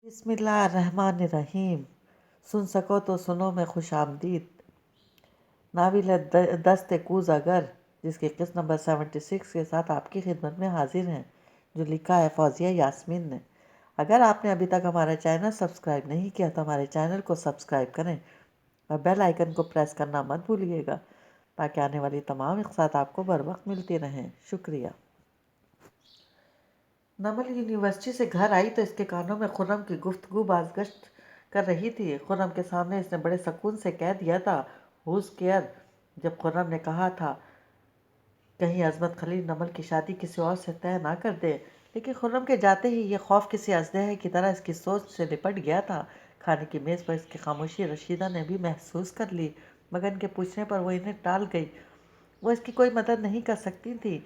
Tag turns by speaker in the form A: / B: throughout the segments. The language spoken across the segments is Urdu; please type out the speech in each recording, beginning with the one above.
A: بسم اللہ الرحمن الرحیم۔ سن سکو تو سنو میں خوش آمدید۔ ناول دست کوز اگر، جس کی قسط نمبر 76 کے ساتھ آپ کی خدمت میں حاضر ہیں، جو لکھا ہے فوزیہ یاسمین نے۔ اگر آپ نے ابھی تک ہمارا چینل سبسکرائب نہیں کیا تو ہمارے چینل کو سبسکرائب کریں اور بیل آئیکن کو پریس کرنا مت بھولیے گا تاکہ آنے والی تمام اقساط آپ کو بر وقت ملتی رہیں۔ شکریہ۔ نمل یونیورسٹی سے گھر آئی تو اس کے کانوں میں خرم کی گفتگو بازگشت کر رہی تھی۔ خرم کے سامنے اس نے بڑے سکون سے کہہ دیا تھا، ہوز کیئر، جب خرم نے کہا تھا کہیں عصمت خلیل نمل کی شادی کسی اور سے طے نہ کر دے، لیکن خرم کے جاتے ہی یہ خوف کسی اژدہے کی طرح اس کی سوچ سے لپٹ گیا تھا۔ کھانے کی میز پر اس کی خاموشی رشیدہ نے بھی محسوس کر لی، مگر ان کے پوچھنے پر وہ انہیں ٹال گئی۔ وہ اس کی کوئی مدد نہیں کر سکتی تھی،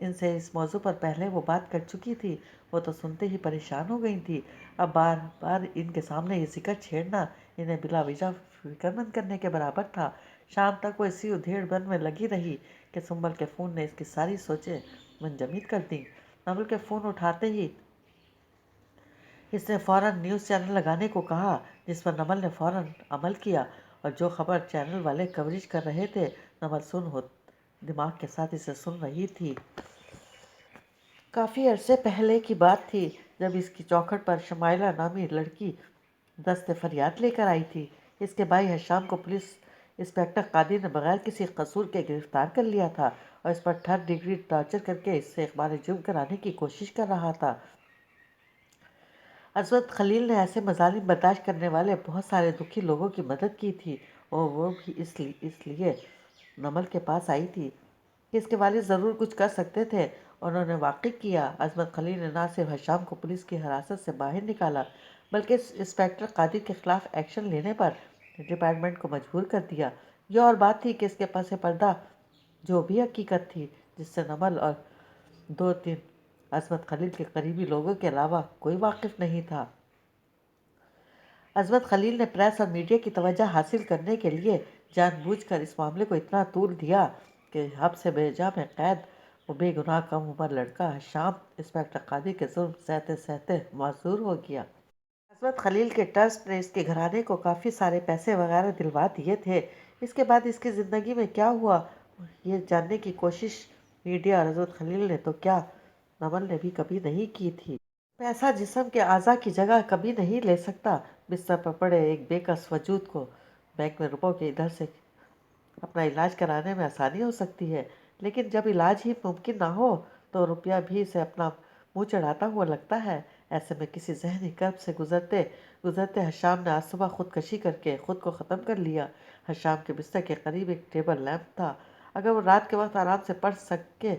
A: ان سے اس موضوع پر پہلے وہ بات کر چکی تھی۔ وہ تو سنتے ہی پریشان ہو گئی تھی۔ اب بار بار ان کے سامنے یہ ذکر چھیڑنا انہیں بلا وجہ فکرمند کرنے کے برابر تھا۔ شام تک وہ اسی ادھیڑ بن میں لگی رہی کہ سنبل کے فون نے اس کی ساری سوچیں منجمد کر دیں۔ نمل کے فون اٹھاتے ہی اس نے فوراً نیوز چینل لگانے کو کہا، جس پر نمل نے فوراً عمل کیا، اور جو خبر چینل والے کوریج کر رہے تھے نمل دماغ کے ساتھ اسے سن رہی تھی۔ کافی عرصے پہلے کی بات تھی جب اس کی چوکھٹ پر شمائلہ نامی لڑکی دست فریاد لے کر آئی تھی۔ اس کے بھائی حشام کو پولیس انسپکٹر قادر نے بغیر کسی قصور کے گرفتار کر لیا تھا اور اس پر 3rd ڈگری ٹارچر کر کے اس سے اخبار جرم کرانے کی کوشش کر رہا تھا۔ عصمت خلیل نے ایسے مظالم برداشت کرنے والے بہت سارے دکھی لوگوں کی مدد کی تھی، اور وہ بھی اس لیے نمل کے پاس آئی تھی کہ اس کے والد ضرور کچھ کر سکتے تھے، اور انہوں نے واقعی کیا۔ عصمت خلیل نے نہ صرف حشام کو پولیس کی حراست سے باہر نکالا، بلکہ انسپکٹر قادر کے خلاف ایکشن لینے پر ڈپارٹمنٹ کو مجبور کر دیا۔ یہ اور بات تھی کہ اس کے پس پردہ جو بھی حقیقت تھی، جس سے نمل اور 2-3 عصمت خلیل کے قریبی لوگوں کے علاوہ کوئی واقف نہیں تھا۔ عصمت خلیل نے پریس اور میڈیا کی توجہ حاصل کرنے کے لیے جان بوجھ کر اس معاملے کو اتنا طول دیا کہ حبس بے جا میں قید وہ بے گناہ کم عمر لڑکا حشام انسپکٹر قادر کے ظلم سہتے سہتے معذور ہو گیا۔ عصمت خلیل کے ٹرسٹ نے اس کے گھرانے کو کافی سارے پیسے وغیرہ دلوا دیے تھے۔ اس کے بعد اس کی زندگی میں کیا ہوا، یہ جاننے کی کوشش میڈیا اور عصمت خلیل نے تو کیا نمل نے بھی کبھی نہیں کی تھی۔ پیسہ جسم کے اعضاء کی جگہ کبھی نہیں لے سکتا۔ بستر پر پڑے ایک بے کس وجود کو بینک میں روپوں کے ادھر سے اپنا علاج کرانے میں آسانی ہو سکتی ہے، لیکن جب علاج ہی ممکن نہ ہو تو روپیہ بھی اسے اپنا منہ چڑھاتا ہوا لگتا ہے۔ ایسے میں کسی ذہنی کرب سے گزرتے حشام نے آج صبح خودکشی کر کے خود کو ختم کر لیا۔ حشام کے بستر کے قریب ایک ٹیبل لیمپ تھا۔ اگر وہ رات کے وقت آرام سے پڑھ سکے،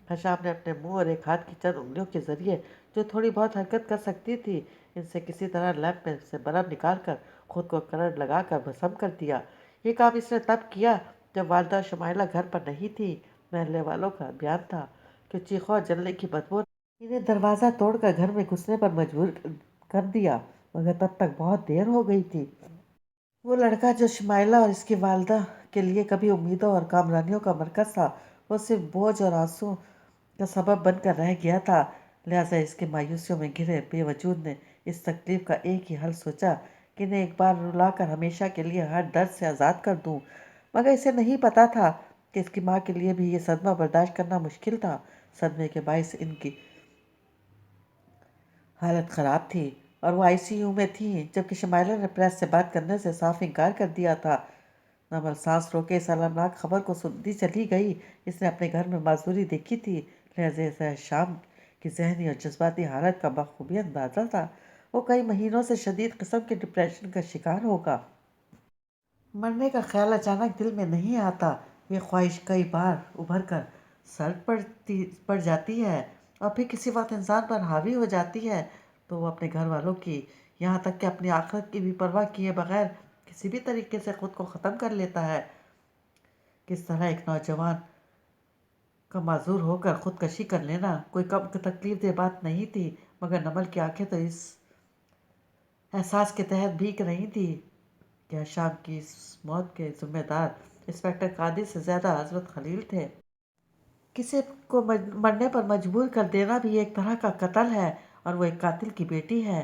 A: حشام نے اپنے منہ اور ایک ہاتھ کی چند انگلیوں کے ذریعے جو تھوڑی بہت حرکت کر سکتی تھی، ان سے کسی طرح لیمپ میں سے بلب نکال کر خود کو کرنٹ لگا کر بھسم کر دیا۔ یہ کام اس نے تب کیا جب والدہ شمائلہ گھر پر نہیں تھی۔ محلے والوں کا بیان تھا کہ چیخوں اور جلنے کی بدبو نے انہیں دروازہ توڑ کر گھر میں گھسنے پر مجبور کر دیا، مگر تب تک بہت دیر ہو گئی تھی۔ وہ لڑکا جو شمائلہ اور اس کی والدہ کے لیے کبھی امیدوں اور کامرانیوں کا مرکز تھا، وہ صرف بوجھ اور آنسوں کا سبب بن کر رہ گیا تھا۔ لہٰذا اس کی مایوسیوں میں گھرے بے وجود نے اس تکلیف کا ایک ہی حل سوچا کہ انہیں ایک بار رلا کر ہمیشہ کے لیے ہر درد سے آزاد کر دوں۔ مگر اسے نہیں پتا تھا کہ اس کی ماں کے لیے بھی یہ صدمہ برداشت کرنا مشکل تھا۔ صدمے کے باعث ان کی حالت خراب تھی اور وہ ICU میں تھیں، جبکہ شمائلہ نے پریس سے بات کرنے سے صاف انکار کر دیا تھا۔ نمل سانس روکے اس المناک خبر کو سنتی چلی گئی۔ اس نے اپنے گھر میں معذوری دیکھی تھی، لہٰذا اسے حشام کی ذہنی اور جذباتی حالت کا بخوبی اندازہ تھا۔ وہ کئی مہینوں سے شدید قسم کے ڈپریشن کا شکار ہوگا۔ مرنے کا خیال اچانک دل میں نہیں آتا۔ یہ خواہش کئی بار ابھر کر سرد پڑ جاتی ہے اور پھر کسی وقت انسان پر حاوی ہو جاتی ہے تو وہ اپنے گھر والوں کی، یہاں تک کہ اپنی آخرت کی بھی پرواہ کیے بغیر کسی بھی طریقے سے خود کو ختم کر لیتا ہے۔ کس طرح ایک نوجوان کا معذور ہو کر خودکشی کر لینا کوئی کم تکلیف دہ بات نہیں تھی، مگر نمل کی آنکھیں تو اس احساس کے تحت بھیگ رہی تھیں کہ حشام کی اس موت کے ذمہ دار انسپکٹر قادر سے زیادہ عصمت خلیل تھے۔ کسی کو مرنے پر مجبور کر دینا بھی ایک طرح کا قتل ہے، اور وہ ایک قاتل کی بیٹی ہے۔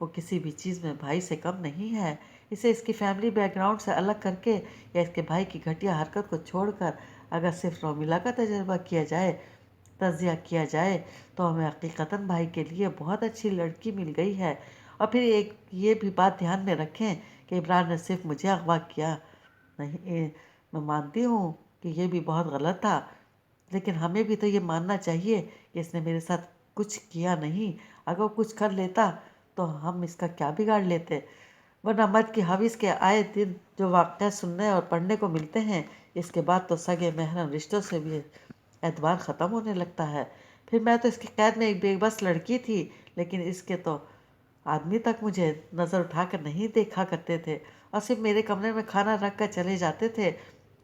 A: وہ کسی بھی چیز میں بھائی سے کم نہیں ہے۔ اسے اس کی فیملی بیک گراؤنڈ سے الگ کر کے یا اس کے بھائی کی گھٹیا حرکت کو چھوڑ کر اگر صرف رومیلا کا تجربہ کیا جائے، تجزیہ کیا جائے، تو ہمیں حقیقتاً بھائی کے لیے بہت اچھی لڑکی مل گئی ہے۔ اور پھر ایک یہ بھی بات دھیان میں رکھیں کہ عمران نے صرف مجھے اغوا کیا نہیں، میں مانتی ہوں کہ یہ بھی بہت غلط تھا، لیکن ہمیں بھی تو یہ ماننا چاہیے کہ اس نے میرے ساتھ کچھ کیا نہیں۔ اگر وہ کچھ کر لیتا تو ہم اس کا کیا بگاڑ لیتے؟ ورنہ مرد کی حویث کے آئے دن جو واقعہ سننے اور پڑھنے کو ملتے ہیں، اس کے بعد تو سگے محرم رشتوں سے بھی اعتبار ختم ہونے لگتا ہے۔ پھر میں تو اس کی قید میں ایک بے بس لڑکی تھی، لیکن اس کے تو آدمی تک مجھے نظر اٹھا کر نہیں دیکھا کرتے تھے اور صرف میرے کمرے میں کھانا رکھ کر چلے جاتے تھے۔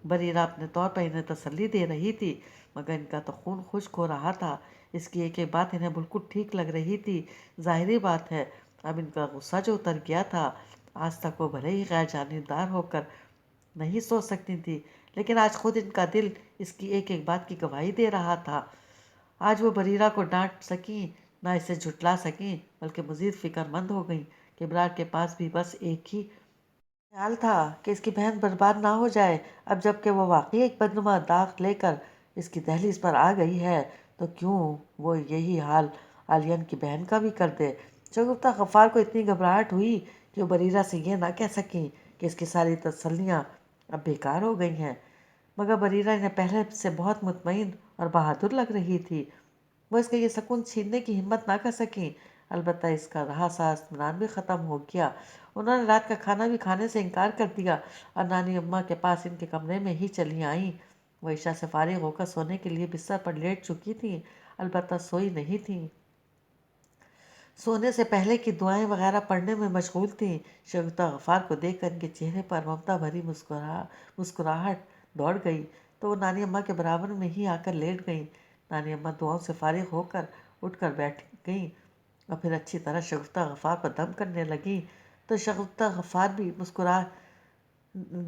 A: بریرہ اپنے طور پر انہیں تسلی دے رہی تھی، مگر ان کا تو خون خشک ہو رہا تھا۔ اس کی ایک ایک بات انہیں بالکل ٹھیک لگ رہی تھی۔ ظاہری بات ہے اب ان کا غصہ جو اتر گیا تھا۔ آج تک وہ بھلے ہی غیر جانبدار ہو کر نہیں سوچ سکتی تھی، لیکن آج خود ان کا دل اس کی ایک ایک بات کی گواہی دے رہا تھا۔ آج وہ بریرہ کو ڈانٹ سکیں نہ اسے جھٹلا سکیں، بلکہ مزید فکر مند ہو گئیں کہ ابرار کے پاس بھی بس ایک ہی خیال تھا کہ اس کی بہن برباد نہ ہو جائے۔ اب جب کہ وہ واقعی ایک بدنما داغ لے کر اس کی دہلیز پر آ گئی ہے تو کیوں وہ یہی حال عالین کی بہن کا بھی کر دے۔ شگفتہ غفار کو اتنی گھبراہٹ ہوئی کہ وہ بریرہ سے یہ نہ کہہ سکیں کہ اس کی ساری تسلیاں اب بیکار ہو گئی ہیں، مگر بریرہ انہیں پہلے سے بہت مطمئن اور بہادر لگ رہی تھی۔ وہ اس کا یہ سکون چھیننے کی ہمت نہ کر سکیں۔ البتہ اس کا رہا سا اطمینان بھی ختم ہو گیا۔ انہوں نے رات کا کھانا بھی کھانے سے انکار کر دیا اور نانی اماں کے پاس ان کے کمرے میں ہی چلی آئیں۔ وہ عشاء سے فارغ ہو کر سونے کے لیے بستر پر لیٹ چکی تھیں، البتہ سوئی نہیں تھیں۔ سونے سے پہلے کی دعائیں وغیرہ پڑھنے میں مشغول تھیں۔ شگفتہ غفار کو دیکھ کر ان کے چہرے پر ممتا بھری مسکراہٹ دوڑ گئی تو وہ نانی اماں کے برابر میں ہی آ کر لیٹ گئیں۔ نانی اماں دعاؤں سے فارغ ہو کر اٹھ کر بیٹھ گئیں اور پھر اچھی طرح شگفتہ غفار پر دم کرنے لگیں تو شگفتہ غفار بھی مسکرا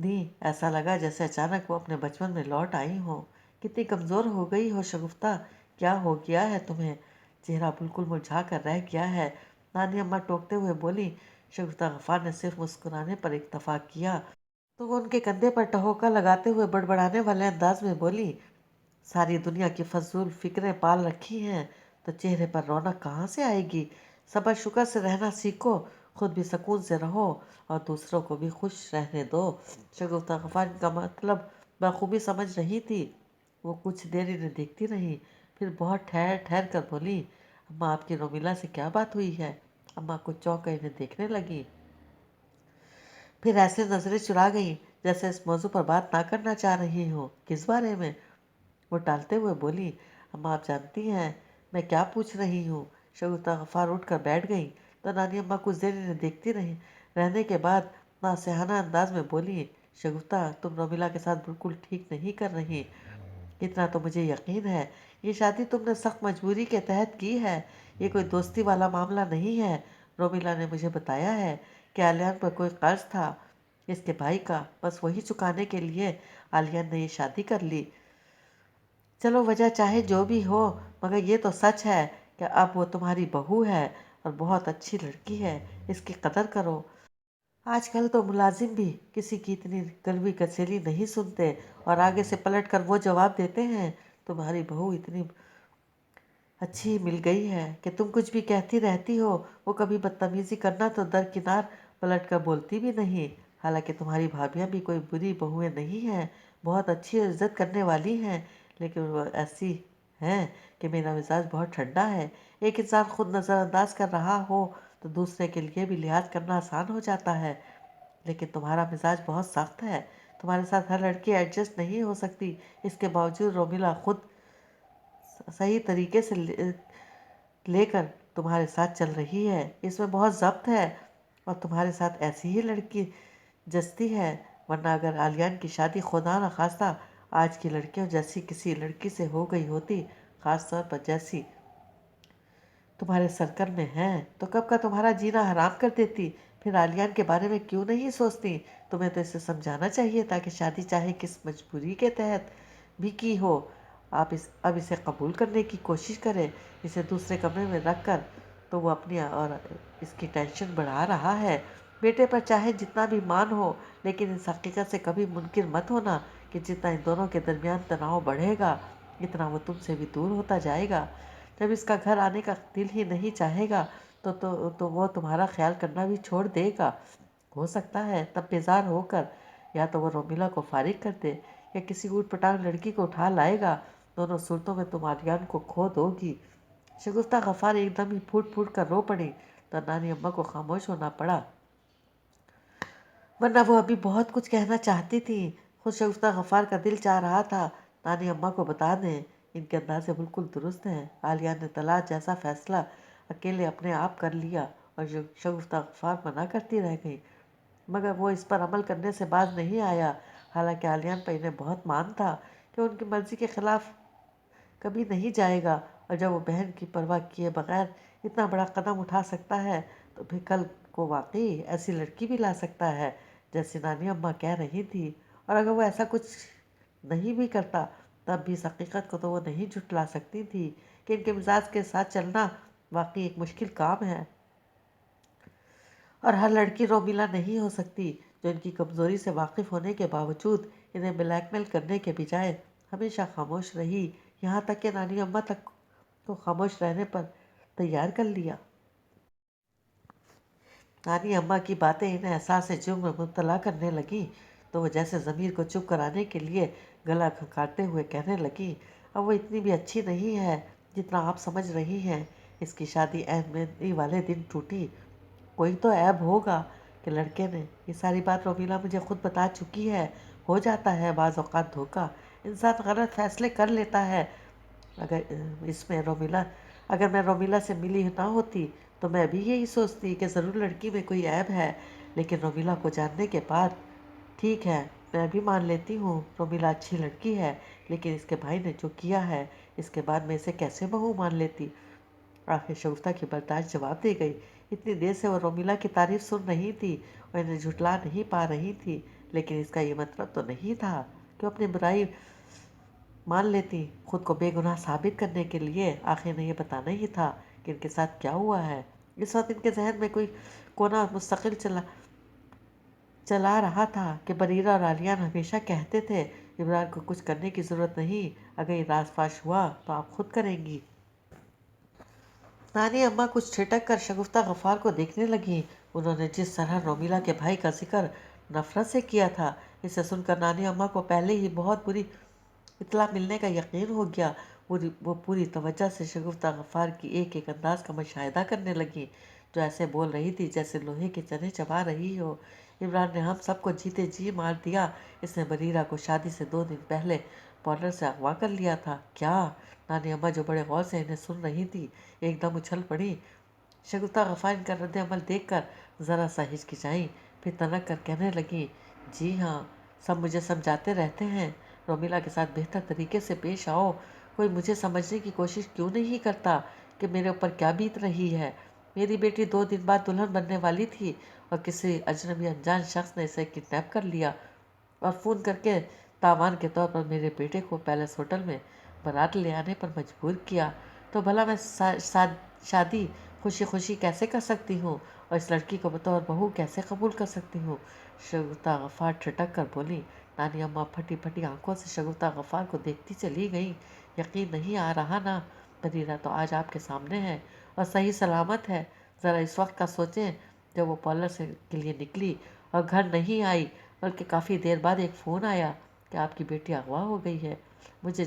A: دیں۔ ایسا لگا جیسے اچانک وہ اپنے بچپن میں لوٹ آئی ہوں۔ کتنی کمزور ہو گئی ہو شگفتہ، کیا ہو گیا ہے تمہیں؟ چہرہ بالکل مرجھا کر رہ گیا ہے، نانی اماں ٹوکتے ہوئے بولی۔ شگفتہ غفار نے صرف مسکرانے پر اکتفا کیا تو وہ ان کے کندھے پر ٹہوکا لگاتے ہوئے بڑبڑانے والے انداز میں بولی، ساری دنیا کی فضول فکریں پال رکھی ہیں تو چہرے پر رونق کہاں سے آئے گی؟ صبر شکر سے رہنا سیکھو، خود بھی سکون سے رہو اور دوسروں کو بھی خوش رہنے دو۔ شگفتہ غفار ان کا مطلب بخوبی سمجھ رہی تھی۔ وہ کچھ دیر انہیں دیکھتی رہی، پھر بہت ٹھہر ٹھہر کر بولی، اماں آپ کی رومیلا سے کیا بات ہوئی ہے؟ اماں کچھ چونک کر انہیں دیکھنے لگی، پھر ایسے نظریں چرا گئیں جیسے اس موضوع پر بات نہ کرنا چاہ رہی ہوں۔ کس بارے میں؟ وہ ٹالتے ہوئے بولی، اماں آپ جانتی ہیں میں کیا پوچھ رہی ہوں؟ شگفتہ غفار اٹھ کر بیٹھ گئیں تو نانی اماں کچھ دیر انہیں دیکھتی رہنے کے بعد ناصحانہ انداز میں بولی، شگفتہ تم رومیلا کے ساتھ بالکل ٹھیک نہیں کر رہی، اتنا تو مجھے یقین ہے۔ یہ شادی تم نے سخت مجبوری کے تحت کی ہے، یہ کوئی دوستی والا معاملہ نہیں ہے۔ رومیلا نے مجھے بتایا ہے کہ علیان پر کوئی قرض تھا اس کے بھائی کا، بس وہی چکانے کے لیے علیان نے یہ شادی کر لی۔ چلو وجہ چاہے جو بھی ہو، مگر یہ تو سچ ہے کہ اب وہ تمہاری بہو ہے اور بہت اچھی لڑکی ہے، اس کی قدر کرو۔ آج کل تو ملازم بھی کسی کی اتنی کڑوی کچیلی نہیں سنتے اور آگے سے پلٹ کر وہ جواب دیتے ہیں، تمہاری بہو اتنی اچھی مل گئی ہے کہ تم کچھ بھی کہتی رہتی ہو، وہ کبھی بدتمیزی کرنا تو درکنار پلٹ کر بولتی بھی نہیں۔ حالانکہ تمہاری بھابیاں بھی کوئی بری بہوئیں نہیں ہیں، بہت اچھی اور عزت کرنے والی ہیں، لیکن وہ ایسی ہیں کہ میرا مزاج بہت ٹھنڈا ہے۔ ایک انسان خود نظر انداز کر رہا ہو تو دوسرے کے لیے بھی لحاظ کرنا آسان ہو جاتا ہے، لیکن تمہارا مزاج بہت سخت ہے، تمہارے ساتھ ہر لڑکی ایڈجسٹ نہیں ہو سکتی۔ اس کے باوجود رومیلا خود صحیح طریقے سے لے کر تمہارے ساتھ چل رہی ہے، اس میں بہت ضبط ہے اور تمہارے ساتھ ایسی ہی لڑکی جچتی ہے، ورنہ اگر علیان کی شادی خدا نہ خواستہ آج کی لڑکیوں جیسی کسی لڑکی سے ہو گئی ہوتی، خاص طور پر جیسی تمہارے سرکل میں ہیں، تو کب کا تمہارا جینا حرام کر دیتی۔ پھر علیان کے بارے میں کیوں نہیں سوچتی؟ تمہیں تو اسے سمجھانا چاہیے تاکہ شادی چاہے کس مجبوری کے تحت بھی کی ہو، اب اسے قبول کرنے کی کوشش کرے، اسے دوسرے کمرے میں رکھ کر تو وہ اپنی اور اس کی ٹینشن بڑھا رہا ہے۔ بیٹے پر چاہے جتنا بھی مان ہو، لیکن اس حقیقت سے کبھی منکر مت ہونا کہ جتنا ان دونوں کے درمیان تناؤ بڑھے گا، اتنا وہ تم سے بھی دور ہوتا جائے گا۔ جب اس کا گھر آنے کا دل ہی نہیں چاہے گا تو وہ تمہارا خیال کرنا بھی چھوڑ دے گا۔ ہو سکتا ہے تب بیزار ہو کر یا تو وہ رومیلا کو فارغ کر دے یا کسی اوٹ پٹانگ لڑکی کو اٹھا لائے گا۔ دونوں صورتوں میں تم آریان کو کھو دو گی۔ شگفتہ غفار ایک دم ہی پھوٹ پھوٹ کر رو پڑی تو نانی اماں کو خاموش ہونا پڑا، ورنہ وہ ابھی بہت کچھ کہنا چاہتی تھی۔ خود شگفتہ غفار کا دل چاہ رہا تھا نانی اماں کو بتا دیں، ان کے اندازے بالکل درست ہیں۔ عالیہ نے طلاق جیسا فیصلہ اکیلے اپنے آپ کر لیا اور شگفتہ غفار منع کرتی رہ گئی، مگر وہ اس پر عمل کرنے سے باز نہیں آیا۔ حالانکہ عالیان پر انہیں بہت مان تھا کہ ان کی مرضی کے خلاف کبھی نہیں جائے گا، اور جب وہ بہن کی پرواہ کیے بغیر اتنا بڑا قدم اٹھا سکتا ہے تو پھر کل کو واقعی ایسی لڑکی بھی لا سکتا ہے جیسے نانی اماں کہہ رہی تھی۔ اور اگر وہ ایسا کچھ نہیں بھی کرتا تب بھی اس حقیقت کو تو وہ نہیں جھٹلا سکتی تھی کہ ان کے مزاج کے ساتھ چلنا واقعی ایک مشکل کام ہے، اور ہر لڑکی رومیلا نہیں ہو سکتی جو ان کی کمزوری سے واقف ہونے کے باوجود انہیں بلیک میل کرنے کے بجائے ہمیشہ خاموش رہی، یہاں تک کہ نانی اماں تک کو خاموش رہنے پر تیار کر لیا۔ نانی اماں کی باتیں انہیں احساس جرم میں مبتلا کرنے لگیں تو وہ جیسے ضمیر کو چپ کرانے کے لیے گلا کھنکھاتے ہوئے کہنے لگیں، اب وہ اتنی بھی اچھی نہیں ہے جتنا آپ سمجھ رہی ہیں۔ اس کی شادی عین مہندی والے دن ٹوٹی، کوئی تو عیب ہوگا کہ لڑکے نے۔ یہ ساری بات رومیلا مجھے خود بتا چکی ہے۔ ہو جاتا ہے بعض اوقات دھوکہ، انسان غلط فیصلے کر لیتا ہے۔ اگر میں رومیلا سے ملی نہ ہوتی تو میں بھی یہی سوچتی کہ ضرور لڑکی میں کوئی عیب ہے، لیکن رومیلا کو جاننے کے بعد ٹھیک ہے، میں بھی مان لیتی ہوں رومیلا اچھی لڑکی ہے، لیکن اس کے بھائی نے جو کیا ہے اس کے بعد میں اسے کیسے بہو مان لیتی؟ آخر شگفتہ کی برداشت جواب دے گئی۔ اتنی دیر سے وہ رومیلا کی تعریف سن رہی تھی اور انہیں جھٹلا نہیں پا رہی تھی، لیکن اس کا یہ مطلب تو نہیں تھا کہ وہ اپنی برائی مان لیتی۔ خود کو بے گناہ ثابت کرنے کے لیے آخر انہیں یہ بتانا ہی تھا کہ ان کے ساتھ کیا ہوا ہے۔ اس وقت ان کے ذہن میں کوئی کونا مستقل چلا رہا تھا کہ بریرہ اور عالیان ہمیشہ کہتے تھے ابرار کو کچھ کرنے کی ضرورت نہیں، اگر یہ راز فاش ہوا تو آپ خود کریں گی۔ نانی اماں کچھ ٹھٹک کر شگفتہ غفار کو دیکھنے لگیں۔ انہوں نے جس طرح رومیلا کے بھائی کا ذکر نفرت سے کیا تھا، اسے سن کر نانی اماں کو پہلے ہی بہت بری اطلاع ملنے کا یقین ہو گیا۔ وہ پوری توجہ سے شگفتہ غفار کی ایک ایک انداز کا مشاہدہ کرنے لگیں، جو ایسے بول رہی تھی جیسے لوہے کے چنے چبا رہی ہو۔ عمران نے ہم سب کو جیتے جی مار دیا۔ اس نے بریرہ کو شادی سے 2 دن پہلے پارلر سے اغوا کر لیا تھا۔ کیا؟ نانی اماں جو بڑے غور سے انہیں سن رہی تھی ایک دم اچھل پڑی۔ شگفتہ غفار ان کا رد عمل دیکھ کر ذرا سا ہچکچائیں، پھر تنک کر کہنے لگیں، جی ہاں، سب مجھے سمجھاتے رہتے ہیں رومیلا کے ساتھ بہتر طریقے سے پیش آؤ، کوئی مجھے سمجھنے کی کوشش کیوں نہیں کرتا کہ میرے اوپر کیا بیت رہی ہے۔ میری بیٹی 2 دن بعد دلہن بننے والی تھی اور کسی اجنبی انجان شخص نے اسے کڈنیپ کر لیا اور فون کر کے تاوان کے طور پر میرے بیٹے کو پیلس ہوٹل میں بارات لے آنے پر مجبور کیا، تو بھلا میں شادی خوشی خوشی کیسے کر سکتی ہوں اور اس لڑکی کو بطور بہو کیسے قبول کر سکتی ہوں؟ شگفتہ غفار ٹھٹک کر بولی۔ نانی اماں پھٹی پھٹی آنکھوں سے شگفتہ غفار کو دیکھتی چلی گئیں۔ یقین نہیں آ رہا نا، بریرہ تو آج آپ کے سامنے ہے اور صحیح سلامت ہے۔ ذرا اس وقت کا سوچیں جب وہ پارلر کے لیے نکلی اور گھر نہیں آئی، بلکہ کافی دیر بعد ایک فون آیا کہ آپ کی بیٹی اغوا ہو گئی ہے۔ مجھے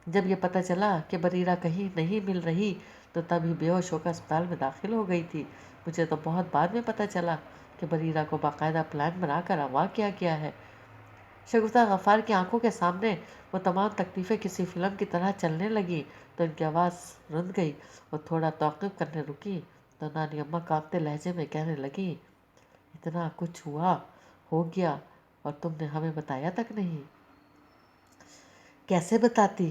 A: جب یہ پتہ چلا کہ بریرہ کہیں نہیں مل رہی تو تب ہی بے ہوش ہو کر اسپتال میں داخل ہو گئی تھی۔ مجھے تو بہت بعد میں پتہ چلا کہ بریرہ کو باقاعدہ پلان بنا کر اغوا کیا گیا ہے۔ شگفتہ غفار کی آنکھوں کے سامنے وہ تمام تکلیفیں کسی فلم کی طرح چلنے لگیں تو ان کی آواز رند گئی۔ وہ تھوڑا توقف کرنے رکی تو نانی اماں کانپتے لہجے میں کہنے لگیں، اتنا کچھ ہو گیا اور تم نے ہمیں بتایا تک نہیں؟ کیسے بتاتی؟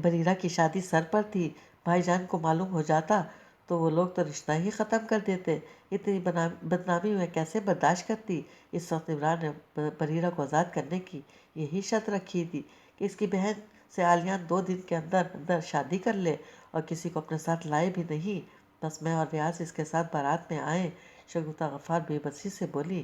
A: بریرہ کی شادی سر پر تھی، بھائی جان کو معلوم ہو جاتا تو وہ لوگ تو رشتہ ہی ختم کر دیتے، اتنی بدنامی میں کیسے برداشت کرتی؟ اس وقت عمران نے بریرہ کو آزاد کرنے کی یہی شرط رکھی تھی کہ اس کی بہن سے عالیان 2 دن کے اندر اندر شادی کر لے اور کسی کو اپنے ساتھ لائے بھی نہیں۔ بس میں اور ریاض اس کے ساتھ بارات میں آئے۔ شگفتہ غفار بے بسی سے بولی۔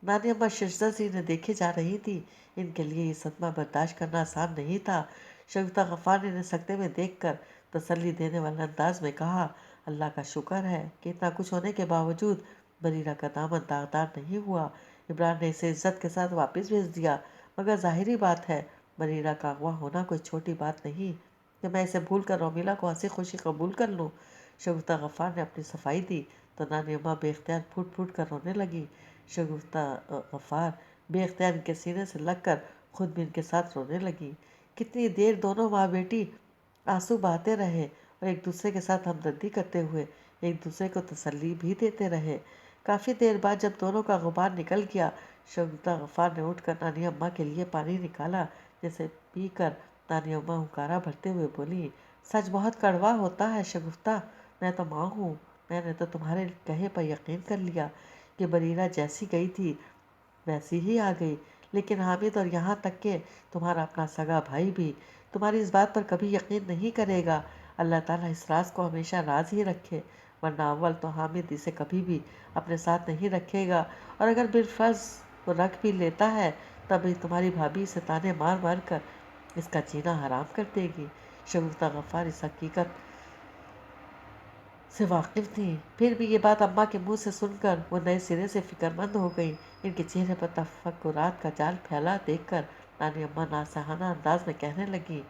A: نانی اماں ششدر سے انہیں دیکھے جا رہی تھی۔ ان کے لیے یہ صدمہ برداشت کرنا آسان نہیں تھا۔ شگفتہ غفار نے انہیں سکتے میں دیکھ کر تسلی دینے والے انداز میں کہا، اللہ کا شکر ہے کہ اتنا کچھ ہونے کے باوجود بریرہ کا دامن داغدار نہیں ہوا۔ عمران نے اسے عزت کے ساتھ واپس بھیج دیا، مگر ظاہری بات ہے بریرہ کا اغوا ہونا کوئی چھوٹی بات نہیں کہ میں اسے بھول کر رومیلا کو ہنسی خوشی قبول کر لوں۔ شگفتہ غفار نے اپنی صفائی دی تو نانی اماں بے اختیار پھوٹ پھوٹ کر رونے لگی۔ شگفتہ غفار بے اختیار ان کے سینے سے لگ کر خود بھی ان کے ساتھ رونے لگی۔ کتنی دیر دونوں ماں بیٹی آنسو بہاتے رہے اور ایک دوسرے کے ساتھ ہمدردی کرتے ہوئے ایک دوسرے کو تسلی بھی دیتے رہے۔ کافی دیر بعد جب دونوں کا غبار نکل گیا، شگفتہ غفار نے اٹھ کر نانی اماں کے لیے پانی نکالا، جسے پی کر نانی اماں ہنکارا بھرتے ہوئے بولی، سچ بہت کڑوا ہوتا ہے شگفتہ، میں تو ماں ہوں، میں نے تو تمہارے کہے پر یقین کر لیا کہ بریرہ جیسی گئی تھی ویسی ہی آ گئی، لیکن حامد اور یہاں تک کہ تمہارا اپنا سگا بھائی بھی تمہاری اس بات پر کبھی یقین نہیں کرے گا۔ اللہ تعالیٰ اس راز کو ہمیشہ راز ہی رکھے، ورنہ اول تو حامد اسے کبھی بھی اپنے ساتھ نہیں رکھے گا، اور اگر بالفرض وہ رکھ بھی لیتا ہے تب بھی تمہاری بھابھی اسے تانے مار مار کر اس کا جینا حرام کر دے گی۔ شگفتہ غفار اس حقیقت سے واقف تھیں، پھر بھی یہ بات اماں کے منہ سے سن کر وہ نئے سرے سے فکر مند ہو گئیں۔ ان کے چہرے پر تفکرات کا جال پھیلا دیکھ کر نانی اماں ناصحانہ انداز میں کہنے لگی،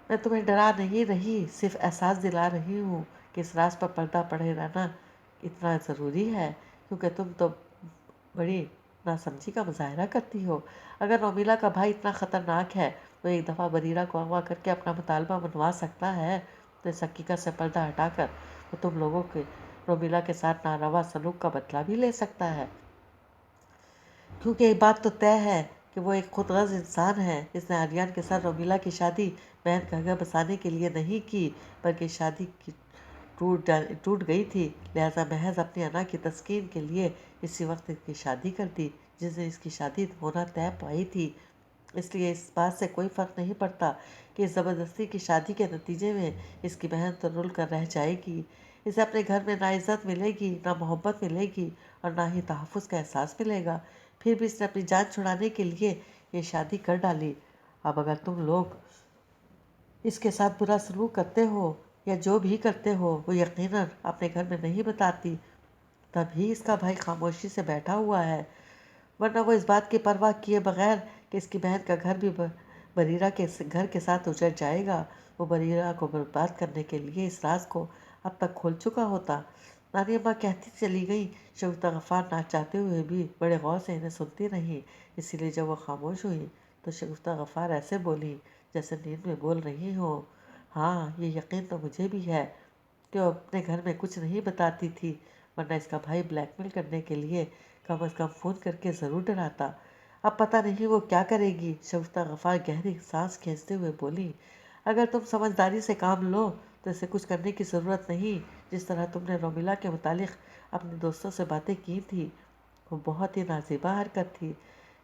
A: میں تمہیں ڈرا نہیں رہی، صرف احساس دلا رہی ہوں کہ اس راز پر پردہ پڑے رہنا اتنا ضروری ہے، کیونکہ تم تو بڑی ناسمجھی کا مظاہرہ کرتی ہو۔ اگر رومیلا کا بھائی اتنا خطرناک ہے، وہ ایک دفعہ بریرہ کو اغوا کر کے اپنا مطالبہ منوا سکتا ہے، تو اس حقیقت سے پردہ ہٹا کر وہ تم لوگوں کے رومیلا کے ساتھ ناروا سلوک کا بدلہ بھی لے سکتا ہے، کیونکہ ایک بات تو طے ہے کہ وہ ایک خود غرض انسان ہے۔ اس نے آریان کے ساتھ رومیلا کی شادی بہن کا گھر بسانے کے لیے نہیں کی، بلکہ شادی کی ٹوٹ گئی تھی، لہذا محض اپنی انا کی تسکین کے لیے اسی وقت اس کی شادی کر دی جس نے اس کی شادی ہونا طے پائی تھی۔ اس لیے اس بات سے کوئی فرق نہیں پڑتا کہ اس زبردستی کی شادی کے نتیجے میں اس کی بہن تو رل کر رہ جائے گی، اسے اپنے گھر میں نہ عزت ملے گی، نہ محبت ملے گی، اور نہ ہی تحفظ کا احساس ملے گا۔ پھر بھی اس نے اپنی جان چھڑانے کے لیے یہ شادی کر ڈالی۔ اب اگر تم لوگ اس کے ساتھ برا سلوک کرتے ہو یا جو بھی کرتے ہو وہ یقیناً اپنے گھر میں نہیں بتاتی، تب ہی اس کا بھائی خاموشی سے بیٹھا ہوا ہے، ورنہ وہ اس بات کی پرواہ کیے بغیر کہ اس کی بہن کا گھر بھی بریرہ کے گھر کے ساتھ اجڑ جائے گا، وہ بریرہ کو برباد کرنے کے لیے اس راز کو اب تک کھول چکا ہوتا۔ نانی اماں کہتی چلی گئیں، شگفتہ غفار نہ چاہتے ہوئے بھی بڑے غور سے انہیں سنتی رہیں، اسی لیے جب وہ خاموش ہوئی تو شگفتہ غفار ایسے بولی جیسے نیند میں بول رہی ہوں، ہاں یہ یقین تو مجھے بھی ہے کہ وہ اپنے گھر میں کچھ نہیں بتاتی تھی، ورنہ اس کا بھائی بلیک میل کرنے کے لیے کم از کم فون کر کے ضرور ڈراتا۔ اب پتہ نہیں وہ کیا کرے گی۔ شگفتہ غفار گہری سانس کھینچتے ہوئے بولی، اگر تم سمجھداری سے کام لو تو اسے کچھ کرنے کی ضرورت نہیں۔ جس طرح تم نے رومیلا کے متعلق اپنے دوستوں سے باتیں کی تھی وہ بہت ہی نازیبا حرکت تھی،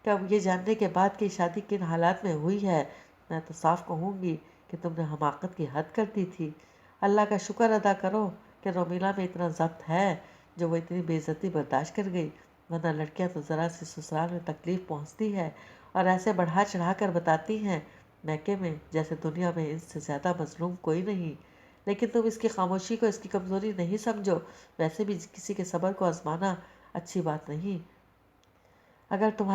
A: کہ اب یہ جاننے کے بعد کہ شادی کن حالات میں ہوئی ہے، میں تو صاف کہوں گی کہ تم نے حماقت کی حد کر دی تھی۔ اللہ کا شکر ادا کرو کہ رومیلا میں اتنا ضبط ہے جو وہ اتنی بے عزتی برداشت کر گئی، ورنہ لڑکیاں تو ذرا سی سسرال میں تکلیف پہنچتی ہے اور ایسے بڑھا چڑھا کر بتاتی ہیں میکے میں جیسے دنیا میں ان سے زیادہ مظلوم کوئی نہیں۔ لیکن تم اس کی خاموشی کو اس کی کمزوری نہیں سمجھو، ویسے بھی کسی کے صبر کو آزمانا اچھی بات نہیں۔ اگر تم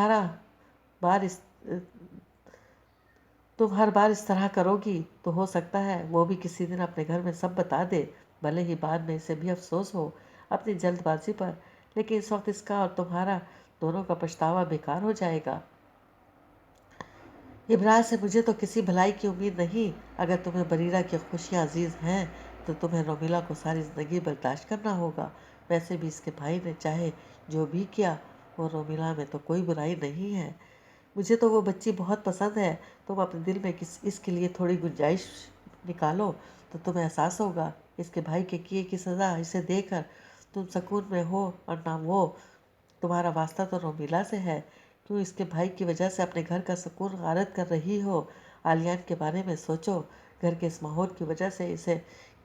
A: ہر بار اس طرح کرو گی تو ہو سکتا ہے وہ بھی کسی دن اپنے گھر میں سب بتا دے، بھلے ہی بعد میں اسے بھی افسوس ہو اپنی جلد بازی پر، لیکن اس وقت اس کا اور تمہارا دونوں کا پچھتاوا بیکار ہو جائے گا۔ ابراج سے مجھے تو کسی بھلائی کی امید نہیں۔ اگر تمہیں بریرہ کی خوشیاں عزیز ہیں تو تمہیں رومیلا کو ساری زندگی برداشت کرنا ہوگا۔ ویسے بھی اس کے بھائی نے چاہے جو بھی کیا، وہ رومیلا میں تو کوئی برائی نہیں ہے۔ مجھے تو وہ بچی بہت پسند ہے، تم اپنے دل میں اس کے لیے تھوڑی گنجائش نکالو تو تمہیں احساس ہوگا اس کے بھائی کے کیے کی سزا اسے دے کر تم سکون میں ہو، اور نہ وہ تمہارا واسطہ تو رومیلا سے ہے، کیوں اس کے بھائی کی وجہ سے اپنے گھر کا سکون غارت کر رہی ہو؟ آلیان کے بارے میں سوچو، گھر کے اس ماحول کی وجہ سے اسے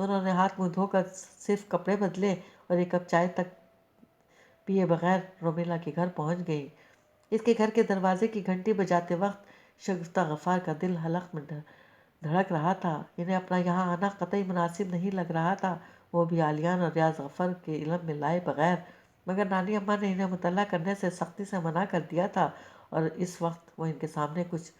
A: دونوں نے ہاتھ منہ دھو کر صرف کپڑے بدلے اور ایک کپ چائے تک پیے بغیر رومیلا کے گھر پہنچ گئی۔ اس کے گھر کے دروازے کی گھنٹی بجاتے وقت شگفتہ غفار کا دل حلق میں دھڑک رہا تھا۔ انہیں اپنا یہاں آنا قطعی مناسب نہیں لگ رہا تھا، وہ بھی عالیان اور ریاض غفر کے علم میں لائے بغیر، مگر نانی اماں نے انہیں مطلع کرنے سے سختی سے منع کر دیا تھا اور اس وقت وہ ان کے سامنے کچھ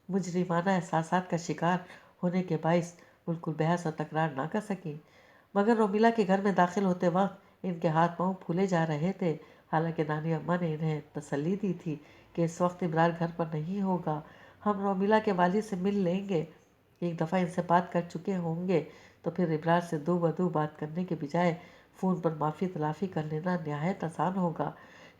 A: مجرمانہ احساسات کا شکار ہونے کے باعث بالکل بحث اور تکرار نہ کر سکیں۔ مگر رومیلا کے گھر میں داخل ہوتے وقت ان کے ہاتھ پاؤں پھولے جا رہے تھے، حالانکہ نانی اماں نے انہیں تسلی دی تھی کہ اس وقت ابرار گھر پر نہیں ہوگا، ہم رومیلا کے والد سے مل لیں گے۔ ایک دفعہ ان سے بات کر چکے ہوں گے تو پھر ابرار سے دو بدو بات کرنے کے بجائے فون پر معافی تلافی کر لینا نہایت آسان ہوگا۔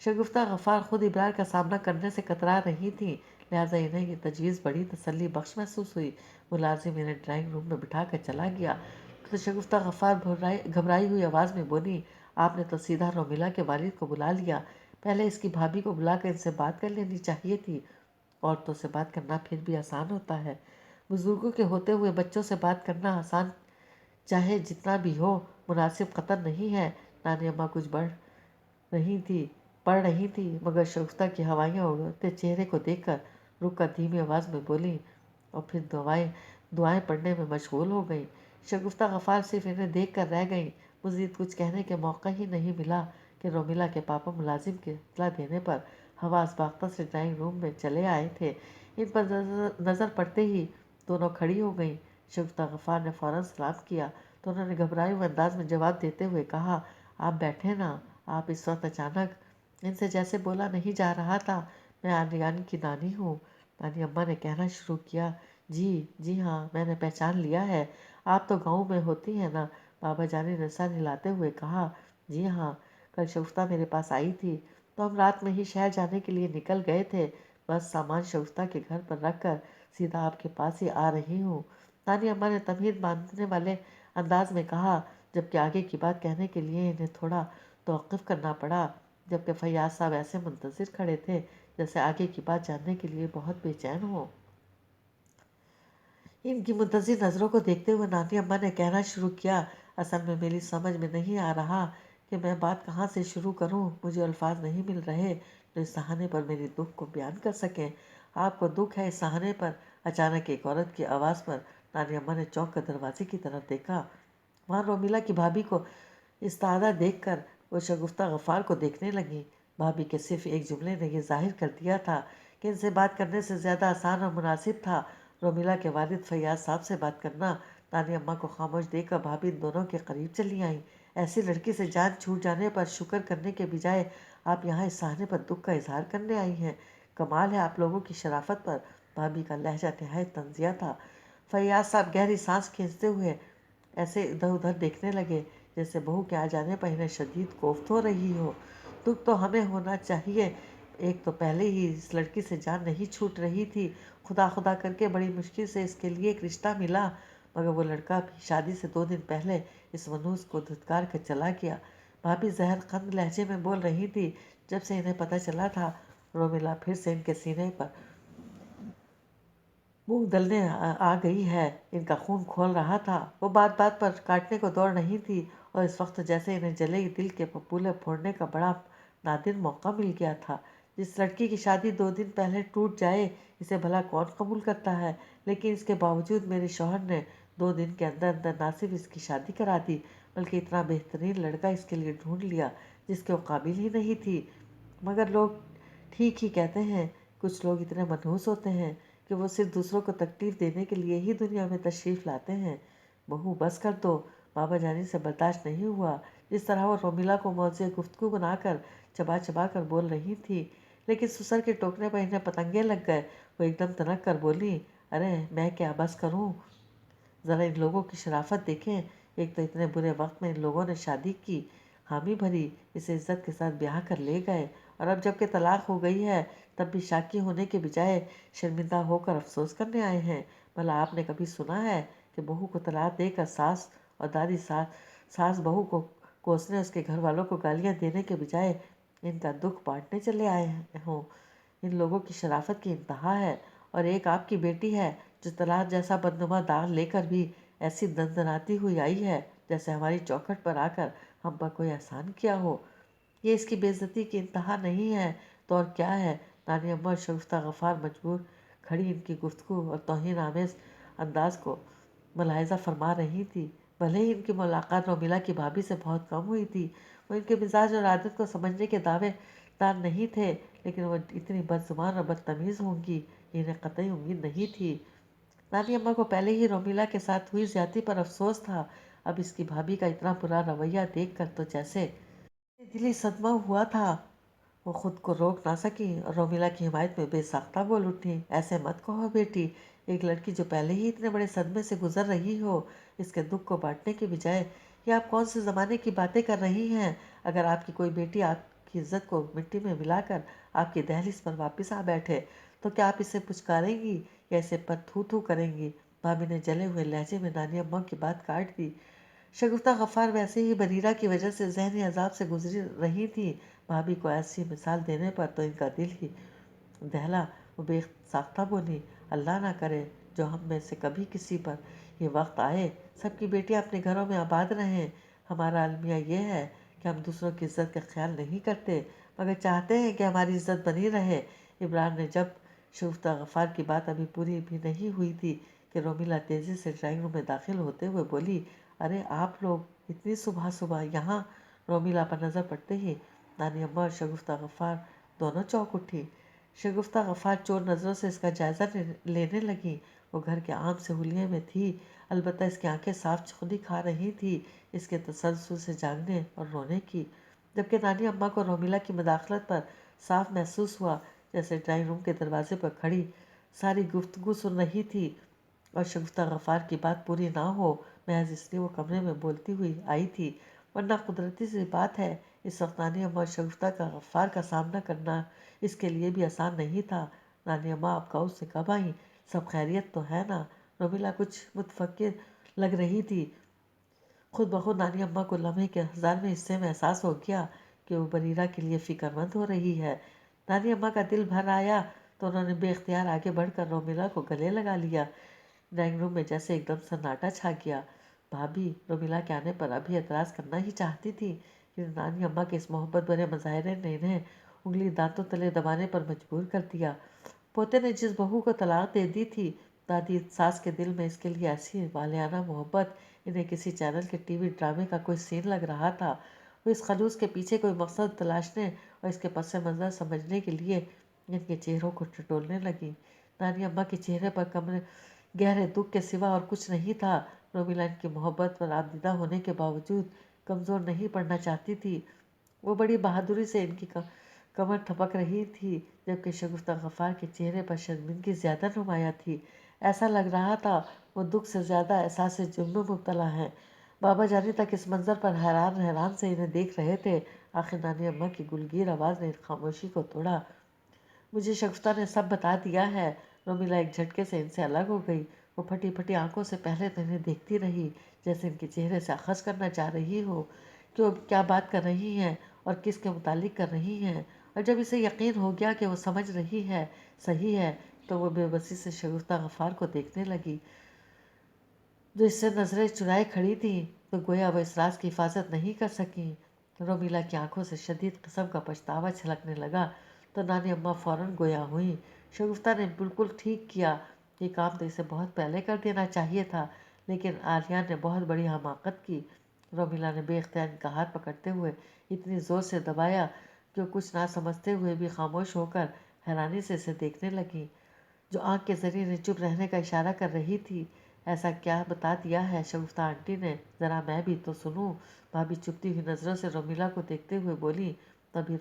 A: شگفتہ غفار خود ابرار کا سامنا کرنے سے کترا رہی تھیں، لہٰذا انہیں یہ تجویز بڑی تسلی بخش محسوس ہوئی۔ ملازم انہیں ڈرائنگ روم میں بٹھا کر چلا گیا تو شگفتہ غفار گھبرائی ہوئی آواز میں بولی، آپ نے تو سیدھا رومیلا کے والد کو بلا لیا، پہلے اس کی بھابھی کو بلا کر ان سے بات کر لینی چاہیے تھی۔ عورتوں سے بات کرنا پھر بھی آسان ہوتا ہے، بزرگوں کے ہوتے ہوئے بچوں سے بات کرنا آسان چاہے جتنا بھی ہو مناسب قطر نہیں ہے۔ نانی اماں کچھ پڑھ رہی تھی مگر شگفتہ کی ہوائیاں اڑتے چہرے کو دیکھ کر رک کر دھیمی آواز میں بولی اور پھر دعائیں پڑھنے میں مشغول ہو گئیں۔ شگفتہ غفار صرف انہیں دیکھ کر رہ گئیں، مزید کچھ کہنے کے موقع ہی نہیں ملا کہ رومیلا کے پاپا ملازم کے اطلاع دینے پر حواس باختہ سے ڈرائنگ روم میں چلے آئے تھے۔ ان پر نظر پڑتے ہی دونوں کھڑی ہو گئیں۔ شگفتہ غفار نے فوراً سلام کیا تو انہوں نے گھبرائے ہوئے انداز میں جواب دیتے ہوئے کہا، آپ بیٹھیں نا۔ آپ اس وقت اچانک، ان سے جیسے بولا نہیں جا رہا تھا، میں عالیان کی نانی ہوں۔ نانی اماں نے کہنا شروع کیا، جی ہاں، میں نے پہچان لیا ہے، آپ تو گاؤں میں ہوتی ہیں نا۔ بابا جانی نے سر ہلاتے ہوئے کہا، جی ہاں، کل شگفتہ میرے پاس آئی تھی تو ہم رات میں ہی شہر جانے کے لیے نکل گئے تھے، بس سامان شگفتہ کے گھر پر رکھ کر سیدھا آپ کے پاس ہی آ رہی ہوں۔ نانی اماں نے تمہید باندھنے والے انداز میں کہا، جبکہ آگے کی بات کہنے کے لیے انہیں تھوڑا توقف کرنا پڑا، جبکہ فیاض صاحب ایسے منتظر کھڑے تھے جیسے آگے کی بات جاننے کے لیے بہت بے چین ہوں۔ ان کی منتظر نظروں کو دیکھتے ہوئے نانی اماں نے کہنا شروع کیا، اصل میں میری سمجھ میں نہیں آ رہا کہ میں بات کہاں سے شروع کروں، مجھے الفاظ نہیں مل رہے جو اس صحانے پر میری دکھ کو بیان کر سکیں۔ آپ کو دکھ ہے اس صحانے پر؟ اچانک ایک عورت کی آواز پر نانی اماں نے چونک کر دروازے کی طرف دیکھا۔ وہاں رومیلا کی بھابھی کو استعادہ دیکھ کر وہ شگفتہ غفار کو دیکھنے لگیں۔ بھابھی کے صرف ایک جملے نے یہ ظاہر کر دیا تھا کہ ان سے بات کرنے سے زیادہ آسان اور مناسب تھا رومیلا کے والد فیاض صاحب سے بات کرنا۔ نانی اماں کو خاموش دیکھ کر بھابھی ان دونوں کے قریب چلی آئیں۔ ایسی لڑکی سے جان چھوٹ جانے پر شکر کرنے کے بجائے آپ یہاں اس صحانے پر دکھ کا اظہار کرنے آئی ہیں، کمال ہے آپ لوگوں کی شرافت پر۔ بھابھی کا لہجہ نہایت طنزیہ تھا۔ فیاض صاحب گہری سانس کھینچتے ہوئے ایسے ادھر ادھر دیکھنے لگے جیسے بہو کے آ جانے پر انہیں شدید کوفت ہو رہی ہو۔ دکھ تو ہمیں ہونا چاہیے، ایک تو پہلے ہی اس لڑکی سے جان نہیں چھوٹ رہی تھی، خدا خدا کر کے بڑی مشکل سے اس کے لیے ایک رشتہ ملا، مگر وہ لڑکا بھی شادی سے 2 دن پہلے اس منحوس کو دھتکار کر چلا گیا۔ بھابھی زہر خند لہجے میں بول رہی تھی، جب سے انہیں پتہ چلا تھا رومیلا پھر سے ان کے سینے پر منہ دلنے آ گئی ہے، ان کا خون کھول رہا تھا، وہ بات بات پر کاٹنے کو دوڑ رہی تھی، اور اس وقت جیسے انہیں جلے دل کے پپولے پھوڑنے کا بڑا نادر موقع مل گیا تھا۔ جس لڑکی کی شادی 2 دن پہلے ٹوٹ جائے اسے بھلا کون قبول کرتا ہے، لیکن اس کے باوجود میرے شوہر نے 2 دن کے اندر اندر نہ صرف اس کی شادی کرا دی بلکہ اتنا بہترین لڑکا اس کے لیے ڈھونڈ لیا جس کے وہ قابل ہی نہیں تھی۔ مگر لوگ ٹھیک ہی کہتے ہیں، کچھ لوگ اتنے منحوس ہوتے ہیں کہ وہ صرف دوسروں کو تکلیف دینے کے لیے ہی دنیا میں تشریف لاتے ہیں۔ بہو بس کر دو، بابا جانی سے برداشت نہیں ہوا جس طرح وہ رومیلا کو موضوع گفتگو بنا کر چبا چبا کر بول رہی تھی، لیکن سسر کے ٹوکنے پر انہیں پتنگے لگ گئے۔ وہ ایک دم تنک کر بولی، ارے میں کیا بس کروں، ذرا ان لوگوں کی شرافت دیکھیں، ایک تو اتنے برے وقت میں ان لوگوں نے شادی کی، حامی بھری، اسے عزت کے ساتھ بیاہ کر لے گئے، اور اب جب کہ طلاق ہو گئی ہے تب بھی شاکی ہونے کے بجائے شرمندہ ہو کر افسوس کرنے آئے ہیں۔ بھلا آپ نے کبھی سنا ہے کہ بہو کو طلاق دے کر ساس اور دادی ساس بہو کو کوسنے اس کے گھر والوں کو گالیاں دینے کے بجائے ان کا دکھ بانٹنے چلے آئے ہوں؟ ان لوگوں کی شرافت کی انتہا ہے، اور ایک آپ کی بیٹی ہے جو طلاق جیسا بدنما داغ لے کر بھی ایسی دندناتی ہوئی آئی ہے جیسے ہماری چوکھٹ پر آ کر ہم پر کوئی احسان کیا ہو۔ یہ اس کی بے عزتی کی انتہا نہیں ہے تو اور کیا ہے؟ نانی اماں اور شگفتہ غفار مجبور کھڑی ان کی گفتگو اور توہین آمیز انداز کو ملاحظہ فرما رہی تھی۔ بھلے ہی ان کی ملاقات رومیلا کی بھابھی سے بہت کم ہوئی تھی، وہ ان کے مزاج اور عادت کو سمجھنے کے دعوے دار نہیں تھے، لیکن وہ اتنی بدزبان اور بدتمیز ہوں گی انہیں قطعی امید نہیں تھی۔ نانی اماں کو پہلے ہی رومیلا کے ساتھ ہوئی زیادتی پر افسوس تھا، اب اس کی بھابھی کا اتنا برا رویہ دیکھ کر تو جیسے دلی صدمہ ہوا تھا۔ وہ خود کو روک نہ سکی اور رومیلا کی حمایت میں بے ساختہ بول اٹھی، ایسے مت کہو بیٹی، ایک لڑکی جو پہلے ہی اتنے بڑے صدمے سے گزر رہی ہو، اس کے دکھ کو بانٹنے کے بجائے یہ آپ کون سے زمانے کی باتیں کر رہی ہیں؟ اگر آپ کی کوئی بیٹی آپ کی عزت کو مٹی میں ملا کر آپ کی دہلیز پر واپس آ بیٹھے تو کیا آپ اسے پچکاریں گی یا اسے پر تھو تھو کریں گی؟ بھابھی نے جلے ہوئے لہجے میں نانی اماں کی بات کاٹ دی۔ شگفتہ غفار ویسے ہی بریرہ کی وجہ سے ذہنی عذاب سے گزر رہی تھی، بھابھی کو ایسی مثال دینے پر تو ان کا دل ہی دہلا۔ وہ بے ساختہ بولی، اللہ نہ کرے جو ہم میں سے کبھی کسی پر یہ وقت آئے، سب کی بیٹیاں اپنے گھروں میں آباد رہیں۔ ہمارا المیہ یہ ہے کہ ہم دوسروں کی عزت کا خیال نہیں کرتے مگر چاہتے ہیں کہ ہماری عزت بنی رہے۔ عمران نے جب شگفتہ غفار کی بات ابھی پوری بھی نہیں ہوئی تھی کہ رومیلا تیزی سے ڈرائنگ روم میں داخل ہوتے ہوئے بولی، ارے آپ لوگ اتنی صبح صبح یہاں؟ رومیلا پر نظر پڑتے ہی نانی اماں اور شگفتہ غفار دونوں چونک اٹھی۔ شگفتہ غفار چور نظروں سے اس کا جائزہ لینے لگیں۔ وہ گھر کے عام سہولیے میں تھی، البتہ اس کی آنکھیں صاف خودی کھا رہی تھی اس کے تسلسل سے جاگنے اور رونے کی، جبکہ نانی اماں کو رومیلا کی مداخلت پر صاف محسوس ہوا جیسے ڈرائنگ روم کے دروازے پر کھڑی ساری گفتگو سن رہی تھی اور شگفتہ غفار کی بات پوری نہ ہو محض اس لیے وہ کمرے میں بولتی ہوئی آئی تھی، ورنہ قدرتی سی بات ہے اس وقت نانی اماں اور شگفتہ غفار کا سامنا کرنا اس کے لیے بھی آسان نہیں تھا۔ نانی اماں آپ گاؤں سے کب آئیں؟ سب خیریت تو ہے نا؟ رومیلا کچھ متفکر لگ رہی تھی۔ خود بخود نانی اماں کو لمحے کے 1000ویں حصے میں احساس ہو گیا کہ وہ بریرہ کے لیے فکر مند ہو رہی ہے۔ نانی اماں کا دل بھر آیا تو انہوں نے بے اختیار آگے بڑھ کر رومیلا کو گلے لگا لیا۔ ڈرائنگ روم میں جیسے ایک دم سناٹا چھا گیا۔ بھابھی رومیلا کے آنے پر ابھی اعتراض کرنا ہی چاہتی تھی کہ نانی اماں کے اس محبت بھرے مظاہرے نے انہیں انگلی دانتوں تلے دبانے پر مجبور کر دیا۔ پوتے نے جس بہو کو طلاق دے دی تھی، دادی ساس کے دل میں اس کے لیے ایسی والہانہ محبت انہیں کسی چینل کے ٹی وی ڈرامے کا کوئی سین لگ رہا تھا۔ وہ اس خلوص کے پیچھے کوئی مقصد تلاشنے اور اس کے پس منظر سمجھنے کے لیے ان کے چہروں کو ٹٹولنے لگیں۔ نانی اماں کے چہرے پر گہرے دکھ کے سوا اور کچھ نہیں تھا۔ رومیلا ان کی محبت پر آبدیدہ ہونے کے باوجود کمزور نہیں پڑنا چاہتی تھی۔ وہ بڑی بہادری سے ان کی کمر تھپک رہی تھی، جبکہ شگفتہ غفار کے چہرے پر شرمندگی زیادہ نمایاں تھی۔ ایسا لگ رہا تھا وہ دکھ سے زیادہ احساس جرم میں مبتلا ہیں۔ بابا جانی تک اس منظر پر حیران حیران سے انہیں دیکھ رہے تھے۔ آخر نانی اماں کی گلگیر آواز نے خاموشی کو توڑا، مجھے شگفتہ نے سب بتا دیا ہے۔ رومیلا ایک جھٹکے سے ان سے الگ ہو گئی۔ وہ پھٹی پھٹی آنکھوں سے پہلے تو انہیں دیکھتی رہی جیسے ان کے چہرے سے اخذ کرنا چاہ رہی ہو کہ وہ کیا بات کر رہی ہیں اور کس کے متعلق کر رہی ہیں، اور جب اسے یقین ہو گیا کہ وہ سمجھ رہی ہے صحیح ہے تو وہ بے بسی سے شگفتہ غفار کو دیکھنے لگی جو اس سے نظریں چرائے کھڑی تھیں، تو گویا وہ اس راز کی حفاظت نہیں کر سکیں۔ رومیلا کی آنکھوں سے شدید قسم کا پچھتاوا چھلکنے لگا تو نانی اماں فوراً گویا ہوئیں، شگفتہ نے بالکل ٹھیک کیا، یہ کام تو اسے بہت پہلے کر دینا چاہیے تھا، لیکن آریان نے بہت بڑی حماقت کی۔ رومیلا نے بے اختیار ان کا ہاتھ پکڑتے ہوئے اتنی زور سے دبایا کہ وہ کچھ نہ سمجھتے ہوئے بھی خاموش ہو کر حیرانی سے اسے دیکھنے لگیں، جو آنکھ کے ذریعے انہیں چپ رہنے کا اشارہ کر رہی تھی۔ ایسا کیا بتا دیا ہے شگفتہ آنٹی نے؟ ذرا میں بھی تو سنوں۔ بھابھی چپتی ہوئی نظروں سے رومیلا کو دیکھتے ہوئے بولی۔ تبھی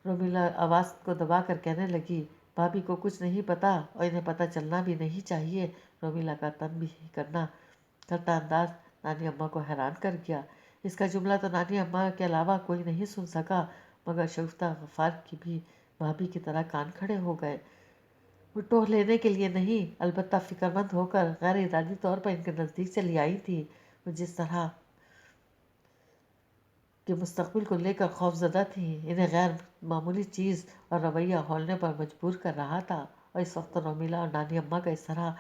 A: رومیلا آواز کو دبا کر کہنے لگی، بھابھی کو کچھ نہیں پتا اور انہیں پتہ چلنا بھی نہیں چاہیے۔ رومیلا کا تنبیہ کرتا انداز نانی اماں کو حیران کر گیا۔ اس کا جملہ تو نانی اماں کے علاوہ کوئی نہیں سن سکا، مگر شگفتہ غفار کی بھی بھابھی کی طرح کان کھڑے ہو گئے۔ وہ ٹوہ لینے کے لیے نہیں، البتہ فکر مند ہو کر غیر ارادی طور پر ان کے نزدیک چلی آئی تھی۔ وہ جس طرح کے مستقبل کو لے کر خوف زدہ تھیں، انہیں غیر معمولی چیز اور رویہ ہولنے پر مجبور کر رہا تھا، اور اس وقت رومیلا اور نانی اماں کا اس طرح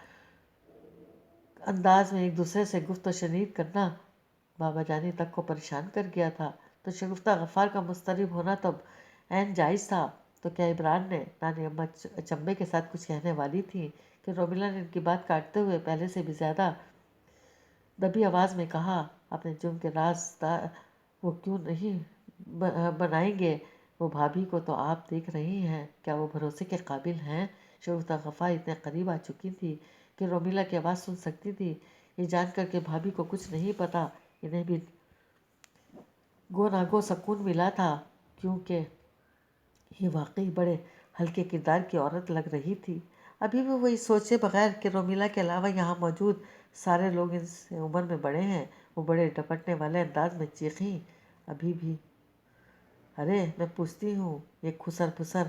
A: انداز میں ایک دوسرے سے گفت و شنید کرنا بابا جانی تک کو پریشان کر گیا تھا، تو شگفتہ غفار کا مضطرب ہونا تب عین جائز تھا۔ تو کیا عمران نے نانی اماں اچنبے کے ساتھ کچھ کہنے والی تھی کہ رومیلا نے ان کی بات کاٹتے ہوئے پہلے سے بھی زیادہ دبی آواز میں کہا، اپنے جرم کے راز وہ کیوں نہیں بنائیں گے؟ وہ بھابھی کو تو آپ دیکھ رہی ہیں، کیا وہ بھروسے کے قابل ہیں؟ شگفتہ غفار اتنے قریب آ چکی تھی کہ رومیلا کی آواز سن سکتی تھی۔ یہ جان کر کہ بھابھی کو کچھ نہیں پتا، انہیں بھی گو نہ گو سکون ملا تھا، کیونکہ یہ واقعی بڑے ہلکے کردار کی عورت لگ رہی تھی۔ ابھی بھی وہی سوچے بغیر کہ رومیلا کے علاوہ یہاں موجود سارے لوگ ان سے عمر میں بڑے ہیں، وہ بڑے ڈپٹنے والے انداز میں چیخیں، ابھی بھی ارے میں پوچھتی ہوں یہ خسر پسر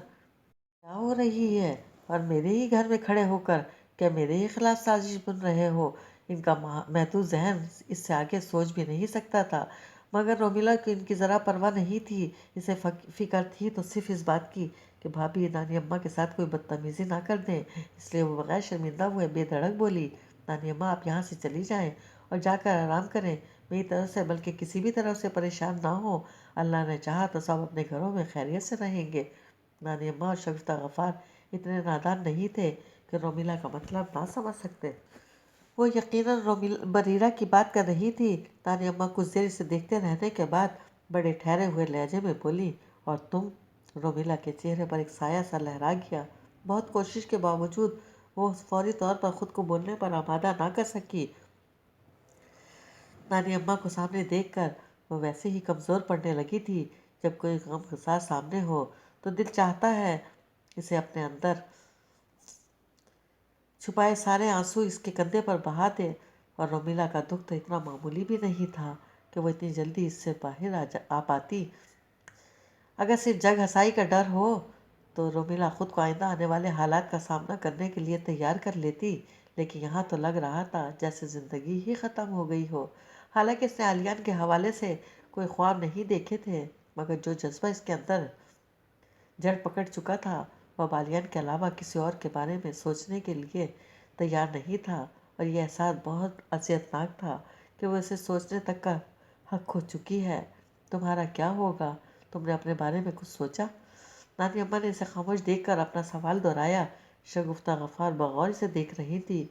A: کیا ہو رہی ہے؟ اور میرے ہی گھر میں کھڑے ہو کر کیا میرے ہی خلاف سازش بن رہے ہو؟ ان کا محدود ذہن اس سے آگے سوچ بھی نہیں سکتا تھا، مگر رومیلا کی ان کی ذرا پرواہ نہیں تھی۔ اسے فکر تھی تو صرف اس بات کی کہ بھابھی نانی اماں کے ساتھ کوئی بدتمیزی نہ کر دیں، اس لیے وہ بغیر شرمندہ ہوئے بے دھڑک بولی، نانی اماں آپ یہاں سے چلی جائیں اور جا کر آرام کریں، میری طرف سے بلکہ کسی بھی طرف سے پریشان نہ ہو، اللہ نے چاہا تو سب اپنے گھروں میں خیریت سے رہیں گے۔ نانی اماں اور شگفتہ غفار اتنے نادان نہیں تھے کہ رومیلا کا مطلب نہ سمجھ سکتے۔ وہ یقیناً بریرہ کی بات کر رہی تھی۔ نانی اماں کچھ دیر اسے دیکھتے رہنے کے بعد بڑے ٹھہرے ہوئے لہجے میں بولی، اور تم؟ رومیلا کے چہرے پر ایک سایہ سا لہرا گیا۔ بہت کوشش کے باوجود وہ فوری طور پر خود کو بولنے پر آمادہ نہ کر سکی۔ نانی اماں کو سامنے دیکھ کر وہ ویسے ہی کمزور پڑنے لگی تھی۔ جب کوئی غم گسار سامنے ہو تو دل چاہتا ہے اسے اپنے اندر چھپائے سارے آنسو اس کے کندھے پر بہا دے، اور رومیلا کا دکھ تو اتنا معمولی بھی نہیں تھا کہ وہ اتنی جلدی اس سے باہر آ پاتی۔ اگر صرف جگ ہنسائی کا ڈر ہو تو رومیلا خود کو آئندہ آنے والے حالات کا سامنا کرنے کے لیے تیار کر لیتی، لیکن یہاں تو لگ رہا تھا جیسے زندگی ہی ختم ہو گئی ہو۔ حالانکہ اس نے علیان کے حوالے سے کوئی خواب نہیں دیکھے تھے، مگر جو جذبہ اس کے اندر جڑ پکڑ چکا تھا وہ اب علیان کے علاوہ کسی اور کے بارے میں سوچنے کے لیے تیار نہیں تھا، اور یہ احساس بہت اذیتناک تھا کہ وہ اسے سوچنے تک کا حق کھو چکی ہے۔ تمہارا کیا ہوگا؟ تم نے اپنے بارے میں کچھ سوچا؟ نانی اماں نے اسے خاموش دیکھ کر اپنا سوال دہرایا۔ شگفتہ غفار بغور اسے دیکھ رہی تھی،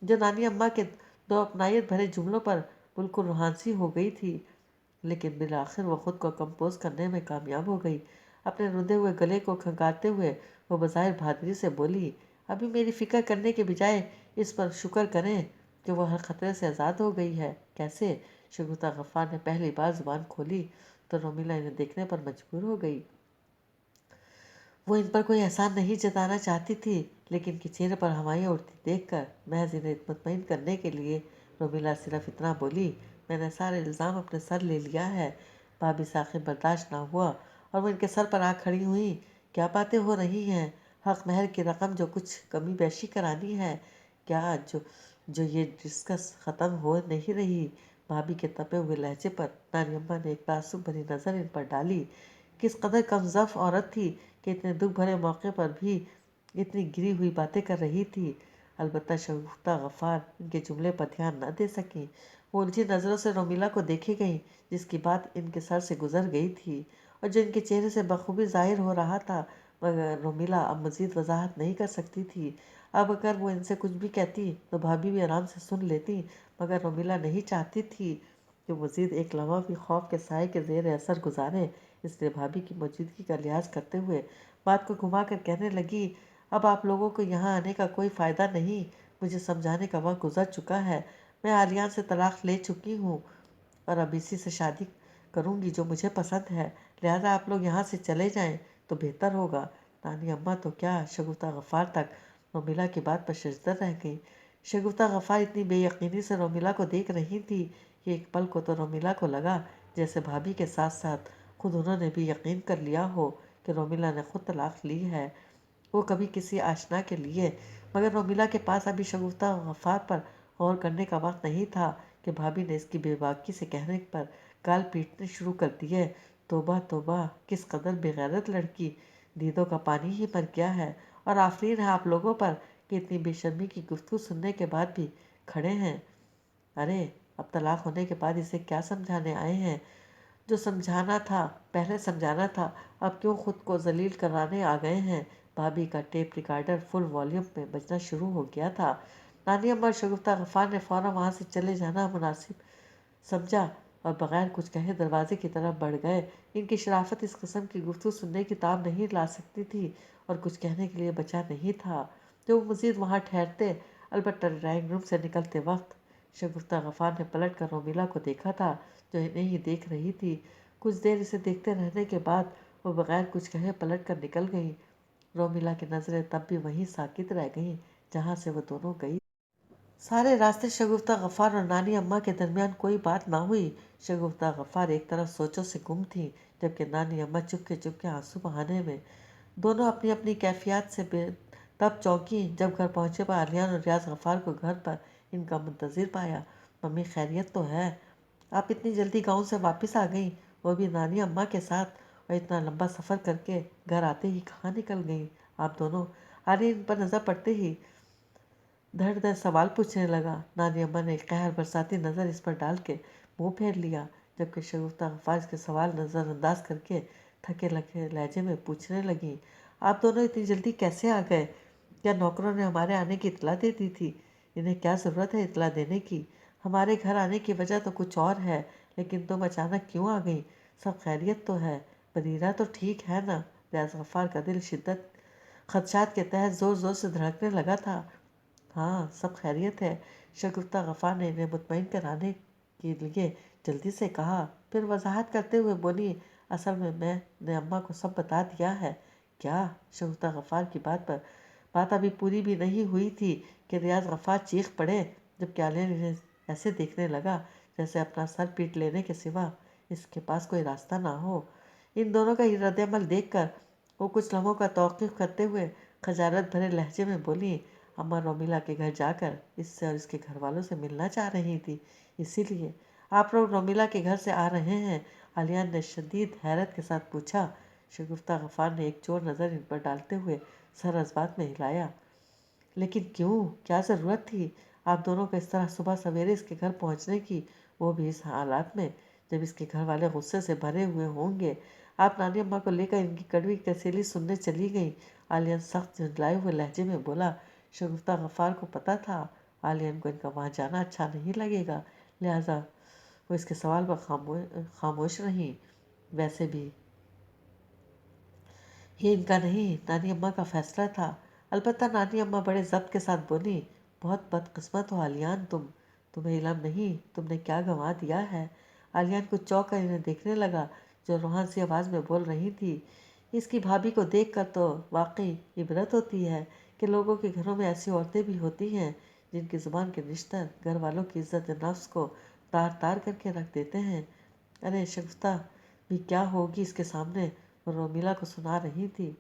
A: جو نانی اماں کے دو اپنائیت بھرے جملوں پر بالکل روحانسی ہو گئی تھی، لیکن بالآخر وہ خود کو کمپوز کرنے میں کامیاب ہو گئی۔ اپنے رندے ہوئے گلے کو کھنکاتے ہوئے وہ بظاہر بہادری سے بولی، ابھی میری فکر کرنے کے بجائے اس پر شکر کریں کہ وہ ہر خطرے سے آزاد ہو گئی ہے۔ کیسے؟ شگفتہ غفار نے پہلی بار زبان کھولی تو رومیلا انہیں دیکھنے پر مجبور ہو گئی۔ وہ ان پر کوئی احسان نہیں جتانا چاہتی تھی، لیکن ان کے چہرے پر ہوائیں اڑتی دیکھ کر محض انہیں مطمئن کرنے کے لیے رومیلا صرف اتنا بولی، میں نے سارا الزام اپنے سر لے لیا ہے۔ بھابھی سے آخر برداشت نہ ہوا اور وہ ان کے سر پر آ کھڑی ہوئیں۔ کیا باتیں ہو رہی ہیں؟ حق مہر کی رقم جو کچھ کمی بیشی کرانی ہے کیا، جو یہ ڈسکس ختم ہو نہیں رہی؟ بھابھی کے تپے ہوئے لہجے پر نانی اماں نے ایک تعصب بھری نظر ان پر ڈالی۔ کس قدر کم ضعف عورت تھی کہ اتنے دکھ بھرے موقع پر بھی اتنی گری ہوئی باتیں کر رہی تھی۔ البتہ شگفتہ غفار ان کے جملے پر دھیان نہ دے سکیں۔ وہ الجھی نظروں سے رومیلا کو دیکھی گئیں، جس کی بات ان کے سر سے گزر گئی تھی اور جو ان کے چہرے سے بخوبی ظاہر ہو رہا تھا، مگر رومیلا اب مزید وضاحت نہیں کر سکتی تھی۔ اب اگر وہ ان سے کچھ بھی کہتی تو بھابھی بھی آرام سے سن لیتی، مگر رومیلا نہیں چاہتی تھی کہ مزید ایک لمحہ بھی خوف کے سائے کے زیر اثر گزارے، اس لیے بھابھی کی موجودگی کا لحاظ کرتے ہوئے بات کو گھما کر کہنے لگی، اب آپ لوگوں کو یہاں آنے کا کوئی فائدہ نہیں، مجھے سمجھانے کا وقت گزر چکا ہے، میں علیان سے طلاق لے چکی ہوں اور اب اسی سے شادی کروں گی جو مجھے پسند ہے، لہذا آپ لوگ یہاں سے چلے جائیں تو بہتر ہوگا۔ نانی اماں تو کیا، شگفتہ غفار تک رومیلا کی بات پر ششدر رہ گئی۔ شگفتہ غفار اتنی بے یقینی سے رومیلا کو دیکھ رہی تھی کہ ایک پل کو تو رومیلا کو لگا جیسے بھابھی کے ساتھ ساتھ خود انہوں نے بھی یقین کر لیا ہو کہ رومیلا نے خود طلاق لی ہے، وہ کبھی کسی آشنا کے لیے، مگر رومیلا کے پاس ابھی شگفتہ غفار پر غور کرنے کا وقت نہیں تھا کہ بھابھی نے اس کی بے باکی سے کہنے پر گال پیٹنے شروع کر دیے، توبہ توبہ، کس قدر بے غیرت لڑکی، دیدوں کا پانی ہی مر گیا ہے، اور آفرین ہے آپ لوگوں پر کہ اتنی بے شرمی کی گفتگو سننے کے بعد بھی کھڑے ہیں۔ ارے اب طلاق ہونے کے بعد اسے کیا سمجھانے آئے ہیں؟ جو سمجھانا تھا پہلے سمجھانا تھا، اب کیوں خود کو ذلیل کرانے آ گئے ہیں؟ بھابھی کا ٹیپ ریکارڈر فل والیوم میں بجنا شروع ہو گیا تھا۔ نانی اما اور شگفتہ غفار نے فوراً وہاں سے چلے جانا مناسب سمجھا اور بغیر کچھ کہے دروازے کی طرف بڑھ گئے۔ ان کی شرافت اس قسم کی گفتگو سننے کی تاب نہیں لا سکتی تھی اور کچھ کہنے کے لیے بچا نہیں تھا جو وہ مزید وہاں ٹھہرتے۔ البتہ ڈرائنگ روم سے نکلتے وقت شگفتہ غفار نے پلٹ کر رومیلا کو دیکھا تھا جو انہیں ہی دیکھ رہی تھی۔ کچھ دیر اسے دیکھتے رہنے کے بعد وہ بغیر کچھ کہے پلٹ کر نکل گئی۔ رومیلا کی نظریں تب بھی وہیں ساکت رہ گئیں جہاں سے وہ دونوں گئی۔ سارے راستے شگفتہ غفار اور نانی اماں کے درمیان کوئی بات نہ ہوئی۔ شگفتہ غفار ایک طرف سوچوں سے گم تھی جبکہ نانی اماں چپکے آنسو بہانے میں۔ دونوں اپنی اپنی کیفیات سے تب چونکیں جب گھر پہنچے پر علیان اور ریاض غفار کو گھر پر ان کا منتظر پایا۔ ممی خیریت تو ہے؟ آپ اتنی جلدی گاؤں سے واپس آ گئیں، وہ بھی نانی اماں کے ساتھ، اور اتنا لمبا سفر کر کے گھر آتے ہی کہاں نکل گئیں آپ دونوں؟ علی ان پر نظر پڑتے ہی دھڑ دھڑ سوال پوچھنے لگا۔ نانی اماں نے قہر برساتی نظر اس پر ڈال کے منہ پھیر لیا جبکہ شگفتہ غفار اس کے سوال نظر انداز کر کے تھکے لگے لہجے میں پوچھنے لگیں، آپ دونوں اتنی جلدی کیسے آ گئے؟ کیا نوکروں نے ہمارے آنے کی اطلاع دے دی تھی؟ انہیں کیا ضرورت ہے اطلاع دینے کی؟ ہمارے گھر آنے کی وجہ تو کچھ اور ہے، لیکن تم اچانک کیوں آ گئیں؟ سب خیریت تو ہے؟ بریرہ تو ٹھیک ہے نا؟ ریاض غفار کا دل شدت خدشات کے تحت زور زور سے دھڑکنے لگا تھا۔ ہاں سب خیریت ہے، شگفتہ غفار نے انہیں مطمئن کرانے کے لیے جلدی سے کہا، پھر وضاحت کرتے ہوئے بولی، اصل میں نے اماں کو سب بتا دیا ہے۔ کیا؟ شگفتہ غفار کی بات ابھی پوری بھی نہیں ہوئی تھی کہ ریاض غفار چیخ پڑے جبکہ علیان انہیں ایسے دیکھنے لگا جیسے اپنا سر پیٹ لینے کے سوا اس کے پاس کوئی راستہ نہ ہو۔ ان دونوں کا یہ رد عمل دیکھ کر وہ کچھ لمحوں کا توقف کرتے ہوئے خجالت بھرے لہجے میں بولی، اماں رومیلا کے گھر جا کر اس سے اور اس کے گھر والوں سے ملنا چاہ رہی تھی، اسی لیے آپ لوگ رومیلا کے گھر سے آ رہے ہیں؟ علیان نے شدید حیرت کے ساتھ پوچھا۔ شگفتہ غفار نے ایک چور نظر ان پر ڈالتے ہوئے سر اس بات میں ہلایا، لیکن کیوں؟ کیا ضرورت تھی آپ دونوں کو اس طرح صبح سویرے اس کے گھر پہنچنے کی، وہ بھی اس حالات میں جب اس کے گھر والے غصے سے بھرے ہوئے ہوں گے؟ آپ نانی اماں کو لے کر ان کی کڑوی تسلی سننے چلی گئیں؟ علیان سخت جھنجھلائے ہوئے لہجے میں بولا۔ شگفتہ غفار کو پتہ تھا علیان کو ان کا وہاں جانا اچھا نہیں لگے گا، لہٰذا وہ اس کے سوال پر خاموش رہیں۔ ویسے بھی یہ ان کا نہیں، نانی اماں کا فیصلہ تھا۔ البتہ نانی اماں بڑے ضبط کے ساتھ بولی، بہت بدقسمت ہو علیان تمہیں علم نہیں تم نے کیا گنوا دیا ہے۔ علیان کچھ چونک کر انہیں دیکھنے لگا جو روحان سی آواز میں بول رہی تھی، اس کی بھابھی کو دیکھ کر تو واقعی عبرت ہوتی ہے کہ لوگوں کے گھروں میں ایسی عورتیں بھی ہوتی ہیں جن کی زبان کے نشتر گھر والوں کی عزت نفس کو تار تار کر کے رکھ دیتے ہیں۔ ارے شگفتہ بھی کیا ہوگی اس کے سامنے، وہ رومیلا کو سنا رہی تھی۔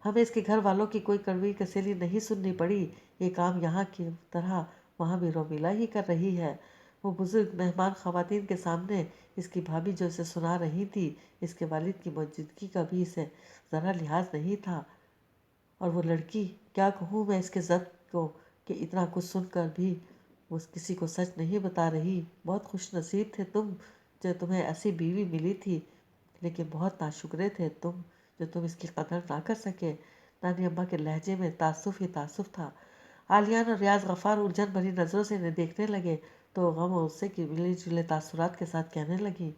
A: ہمیں اس کے گھر والوں کی کوئی کڑوی کسیلی نہیں سننی پڑی، یہ کام یہاں کی طرح وہاں بھی رومیلا ہی کر رہی ہے۔ وہ بزرگ مہمان خواتین کے سامنے اس کی بھابھی جو اسے سنا رہی تھی، اس کے والد کی موجودگی کا بھی اسے ذرا لحاظ نہیں تھا، اور وہ لڑکی، کیا کہوں میں اس کے ضبط کو کہ اتنا کچھ سن کر بھی وہ کسی کو سچ نہیں بتا رہی۔ بہت خوش نصیب تھے تم جو تمہیں ایسی بیوی ملی تھی، لیکن بہت ناشکرے تھے تم جو تم اس کی قدر نہ کر سکے۔ نانی اماں کے لہجے میں تعصف ہی تعصف تھا۔ علیان اور ریاض غفار الجھن بھری نظروں سے انہیں دیکھنے لگے تو غم و غصے کی ملے جلے تاثرات کے ساتھ کہنے لگیں،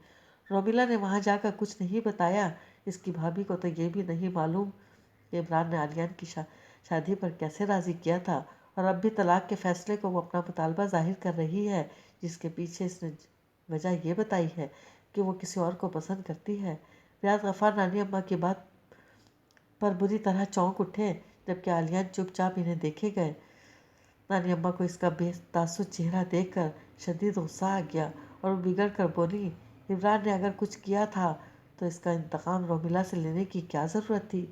A: رومیلا نے وہاں جا کر کچھ نہیں بتایا؟ اس کی بھابھی کو تو یہ بھی نہیں معلوم کہ عمران نے علیان کی شادی پر کیسے راضی کیا تھا، اور اب بھی طلاق کے فیصلے کو وہ اپنا مطالبہ ظاہر کر رہی ہے جس کے پیچھے اس نے وجہ یہ بتائی ہے کہ وہ کسی اور کو پسند کرتی ہے۔ ریاض غفار نانی اماں کی بات پر بری طرح چونک اٹھے جبکہ علیان چپ چاپ انہیں دیکھے گئے۔ نانی اماں کو اس کا بے تاثر چہرہ دیکھ کر شدید غصہ آ گیا اور وہ بگڑ کر بولی، عمران نے اگر کچھ کیا تھا تو اس کا انتقام رومیلا سے لینے کی کیا ضرورت تھی؟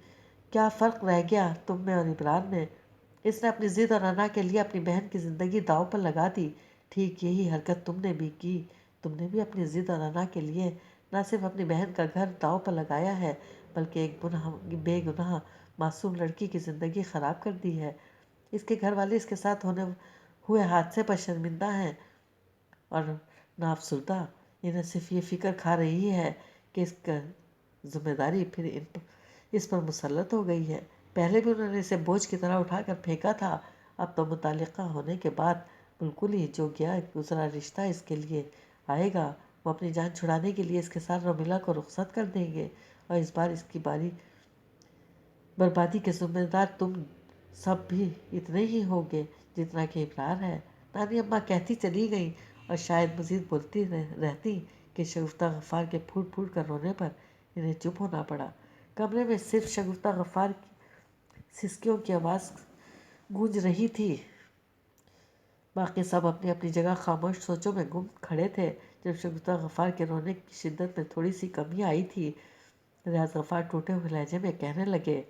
A: کیا فرق رہ گیا تم میں اور عمران میں؟ اس نے اپنی ضد اور انا کے لیے اپنی بہن کی زندگی داؤ پر لگا دی، ٹھیک یہی حرکت تم نے بھی کی۔ تم نے بھی اپنی ضد اور انا کے لیے نہ صرف اپنی بہن کا گھر داؤ پر لگایا ہے بلکہ ایک بے گناہ معصوم لڑکی کی زندگی خراب کر دی ہے۔ اس کے گھر والے اس کے ساتھ ہونے ہوئے حادثے پر شرمندہ ہیں اور نافسردہ۔ انہیں صرف یہ فکر کھا رہی ہے کہ اس کا ذمہ داری پھر اس پر مسلط ہو گئی ہے۔ پہلے بھی انہوں نے اسے بوجھ کی طرح اٹھا کر پھینکا تھا، اب تو متعلقہ ہونے کے بعد بالکل ہی جو گیا گزرا رشتہ اس کے لیے آئے گا، وہ اپنی جان چھڑانے کے لیے اس کے ساتھ رومیلا کو رخصت کر دیں گے، اور اس بار اس کی بربادی کے ذمہ دار تم سب بھی اتنے ہی ہوگے جتنا کہ ابرار ہے۔ نانی اماں کہتی چلی گئیں اور شاید مزید بولتی رہتی کہ شگفتہ غفار کے پھوٹ پھوٹ کر رونے پر انہیں چپ ہونا پڑا۔ کمرے میں صرف شگفتہ غفار کی سسکیوں کی آواز گونج رہی تھی، باقی سب اپنی اپنی جگہ خاموش سوچوں میں گم کھڑے تھے۔ جب شگفتہ غفار کے رونے کی شدت میں تھوڑی سی کمی آئی تھی، ریاض غفار ٹوٹے ہوئے لہجے میں کہنے لگے،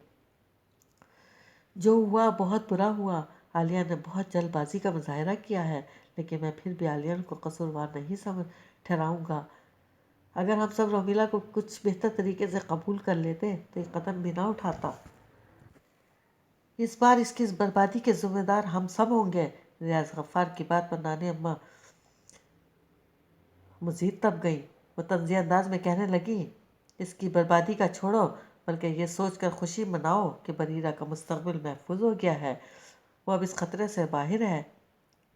A: جو ہوا بہت برا ہوا۔ عالیہ نے بہت جلد بازی کا مظاہرہ کیا ہے، لیکن میں پھر بھی عالیہ کو قصوروار نہیں ٹھہراؤں گا۔ اگر ہم سب رومیلا کو کچھ بہتر طریقے سے قبول کر لیتے تو یہ قدم بھی نہ اٹھاتا۔ اس بار اس کی بربادی کے ذمہ دار ہم سب ہوں گے۔ ریاض غفار کی بات پر نانی اماں مزید تب گئیں۔ وہ طنزیہ انداز میں کہنے لگیں، اس کی بربادی کا چھوڑو، بلکہ یہ سوچ کر خوشی مناؤ کہ بریرہ کا مستقبل محفوظ ہو گیا ہے۔ وہ اب اس خطرے سے باہر ہے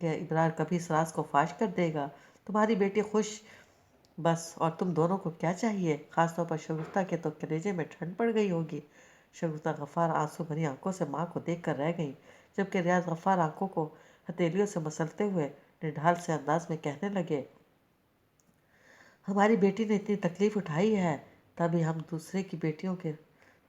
A: کہ ابرار کبھی اس راز کو فاش کر دے گا۔ تمہاری بیٹی خوش، بس، اور تم دونوں کو کیا چاہیے؟ خاص طور پر شگفتہ کے تو کلیجے میں ٹھنڈ پڑ گئی ہوگی۔ شگفتہ غفار آنسو بھری آنکھوں سے ماں کو دیکھ کر رہ گئیں، جبکہ ریاض غفار آنکھوں کو ہتھیلیوں سے مسلتے ہوئے نڈھال سے انداز میں کہنے لگے، ہماری بیٹی نے اتنی تکلیف اٹھائی ہے، تبھی ہم دوسرے کی بیٹیوں کے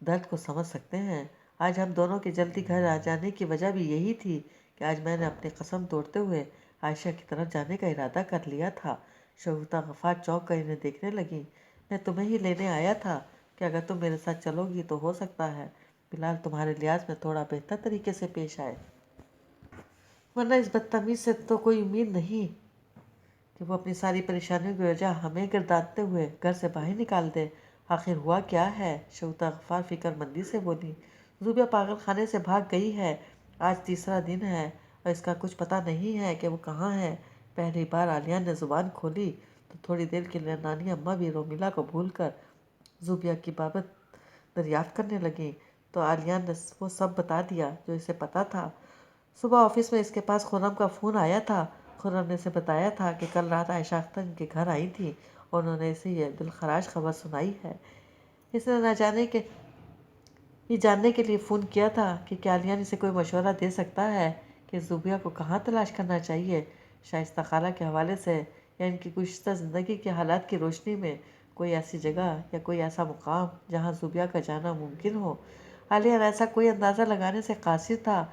A: درد کو سمجھ سکتے ہیں۔ آج ہم دونوں کے جلدی گھر آ جانے کی وجہ بھی یہی تھی کہ آج میں نے اپنی قسم توڑتے ہوئے عائشہ کی طرف جانے کا ارادہ کر لیا تھا۔ شگفتہ غفار چونک کر انہیں دیکھنے لگیں، میں تمہیں ہی لینے آیا تھا کہ اگر تم میرے ساتھ چلو گی تو ہو سکتا ہے بلال تمہارے لحاظ میں تھوڑا بہتر طریقے سے پیش آئے، ورنہ اس بدتمیز سے تو کوئی امید نہیں کہ وہ اپنی ساری پریشانیوں کی وجہ ہمیں گردانتے ہوئے گھر سے باہر نکال دے۔ آخر ہوا کیا ہے؟ شگفتہ غفار فکر مندی سے بولی، زوبیہ پاگل خانے سے بھاگ گئی ہے، آج تیسرا دن ہے اور اس کا کچھ پتہ نہیں ہے کہ وہ کہاں ہے۔ پہلی بار عالیہ نے زبان کھولی تو تھوڑی دیر کے لیے نانی اماں بھی رومیلا کو بھول کر زوبیہ کی بابت دریافت کرنے لگیں، تو عالیہ نے وہ سب بتا دیا جو اسے پتہ تھا۔ صبح آفس میں اس کے پاس خرم کا فون آیا تھا۔ خرم نے اسے بتایا تھا کہ کل رات عائشہ اختر ان کے گھر آئی تھیں اور انہوں نے اسے یہ دلخراش خبر سنائی ہے۔ اس نے یہ جاننے کے لیے فون کیا تھا کہ کیا عالیہ اسے کوئی مشورہ دے سکتا ہے کہ زوبیہ کو کہاں تلاش کرنا چاہیے، شائستہ خالہ کے حوالے سے یا ان کی گزشتہ زندگی کے حالات کی روشنی میں کوئی ایسی جگہ یا کوئی ایسا مقام جہاں زوبیہ کا جانا ممکن ہو۔ عالیہ ایسا کوئی اندازہ لگانے سے قاصر تھا،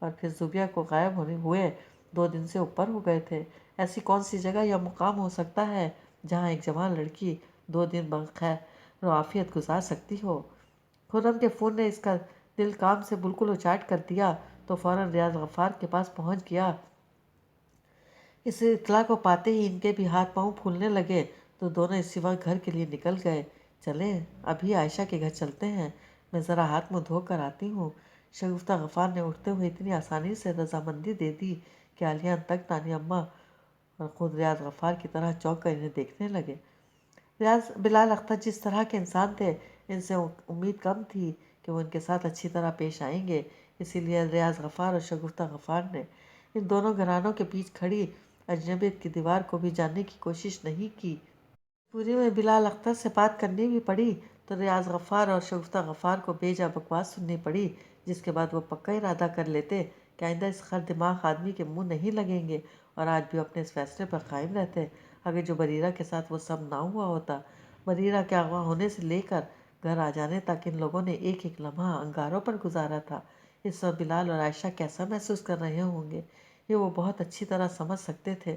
A: اور پھر زوبیہ کو غائب ہوئے 2 دن سے اوپر ہو گئے تھے۔ ایسی کون سی جگہ یا مقام ہو سکتا ہے جہاں ایک جوان لڑکی 2 دن بخیر و عافیت گزار سکتی ہو؟ خرم کے فون نے اس کا دل کام سے بالکل اچاٹ کر دیا تو فوراً ریاض غفار کے پاس پہنچ گیا۔ اس اطلاع کو پاتے ہی ان کے بھی ہاتھ پاؤں پھولنے لگے تو دونوں اسی وقت گھر کے لیے نکل گئے۔ چلیں ابھی عائشہ کے گھر چلتے ہیں، میں ذرا ہاتھ منہ دھو کر آتی ہوں۔ شگفتہ غفار نے اٹھتے ہوئے اتنی آسانی سے رضامندی دے دی کہ عالیہ تک نانی اماں اور خود ریاض غفار کی طرح چونک کر انہیں دیکھنے لگے۔ بلال اختر جس طرح کے انسان تھے، ان سے امید کم تھی کہ وہ ان کے ساتھ اچھی طرح پیش آئیں گے، اسی لیے ریاض غفار اور شگفتہ غفار نے ان دونوں گھرانوں کے بیچ کھڑی اجنبیت کی دیوار کو بھی جاننے کی کوشش نہیں کی۔ پوری میں بلال اختر سے بات کرنی بھی پڑی تو ریاض غفار اور شگفتہ غفار کو بے جا بکواس سننی پڑی، جس کے بعد وہ پکا ارادہ کر لیتے کہ آئندہ اس خر دماغ آدمی کے منہ نہیں لگیں گے، اور آج بھی اپنے اس فیصلے پر قائم رہتے۔ اگر جو بریرہ کے ساتھ وہ سب نہ ہوا ہوتا، بریرہ کے اغوا ہونے سے لے کر گھر آ جانے تک ان لوگوں نے ایک ایک لمحہ انگاروں پر گزارا تھا، اس وقت بلال اور عائشہ کیسا محسوس کر رہے ہوں گے، یہ وہ بہت اچھی طرح سمجھ سکتے تھے۔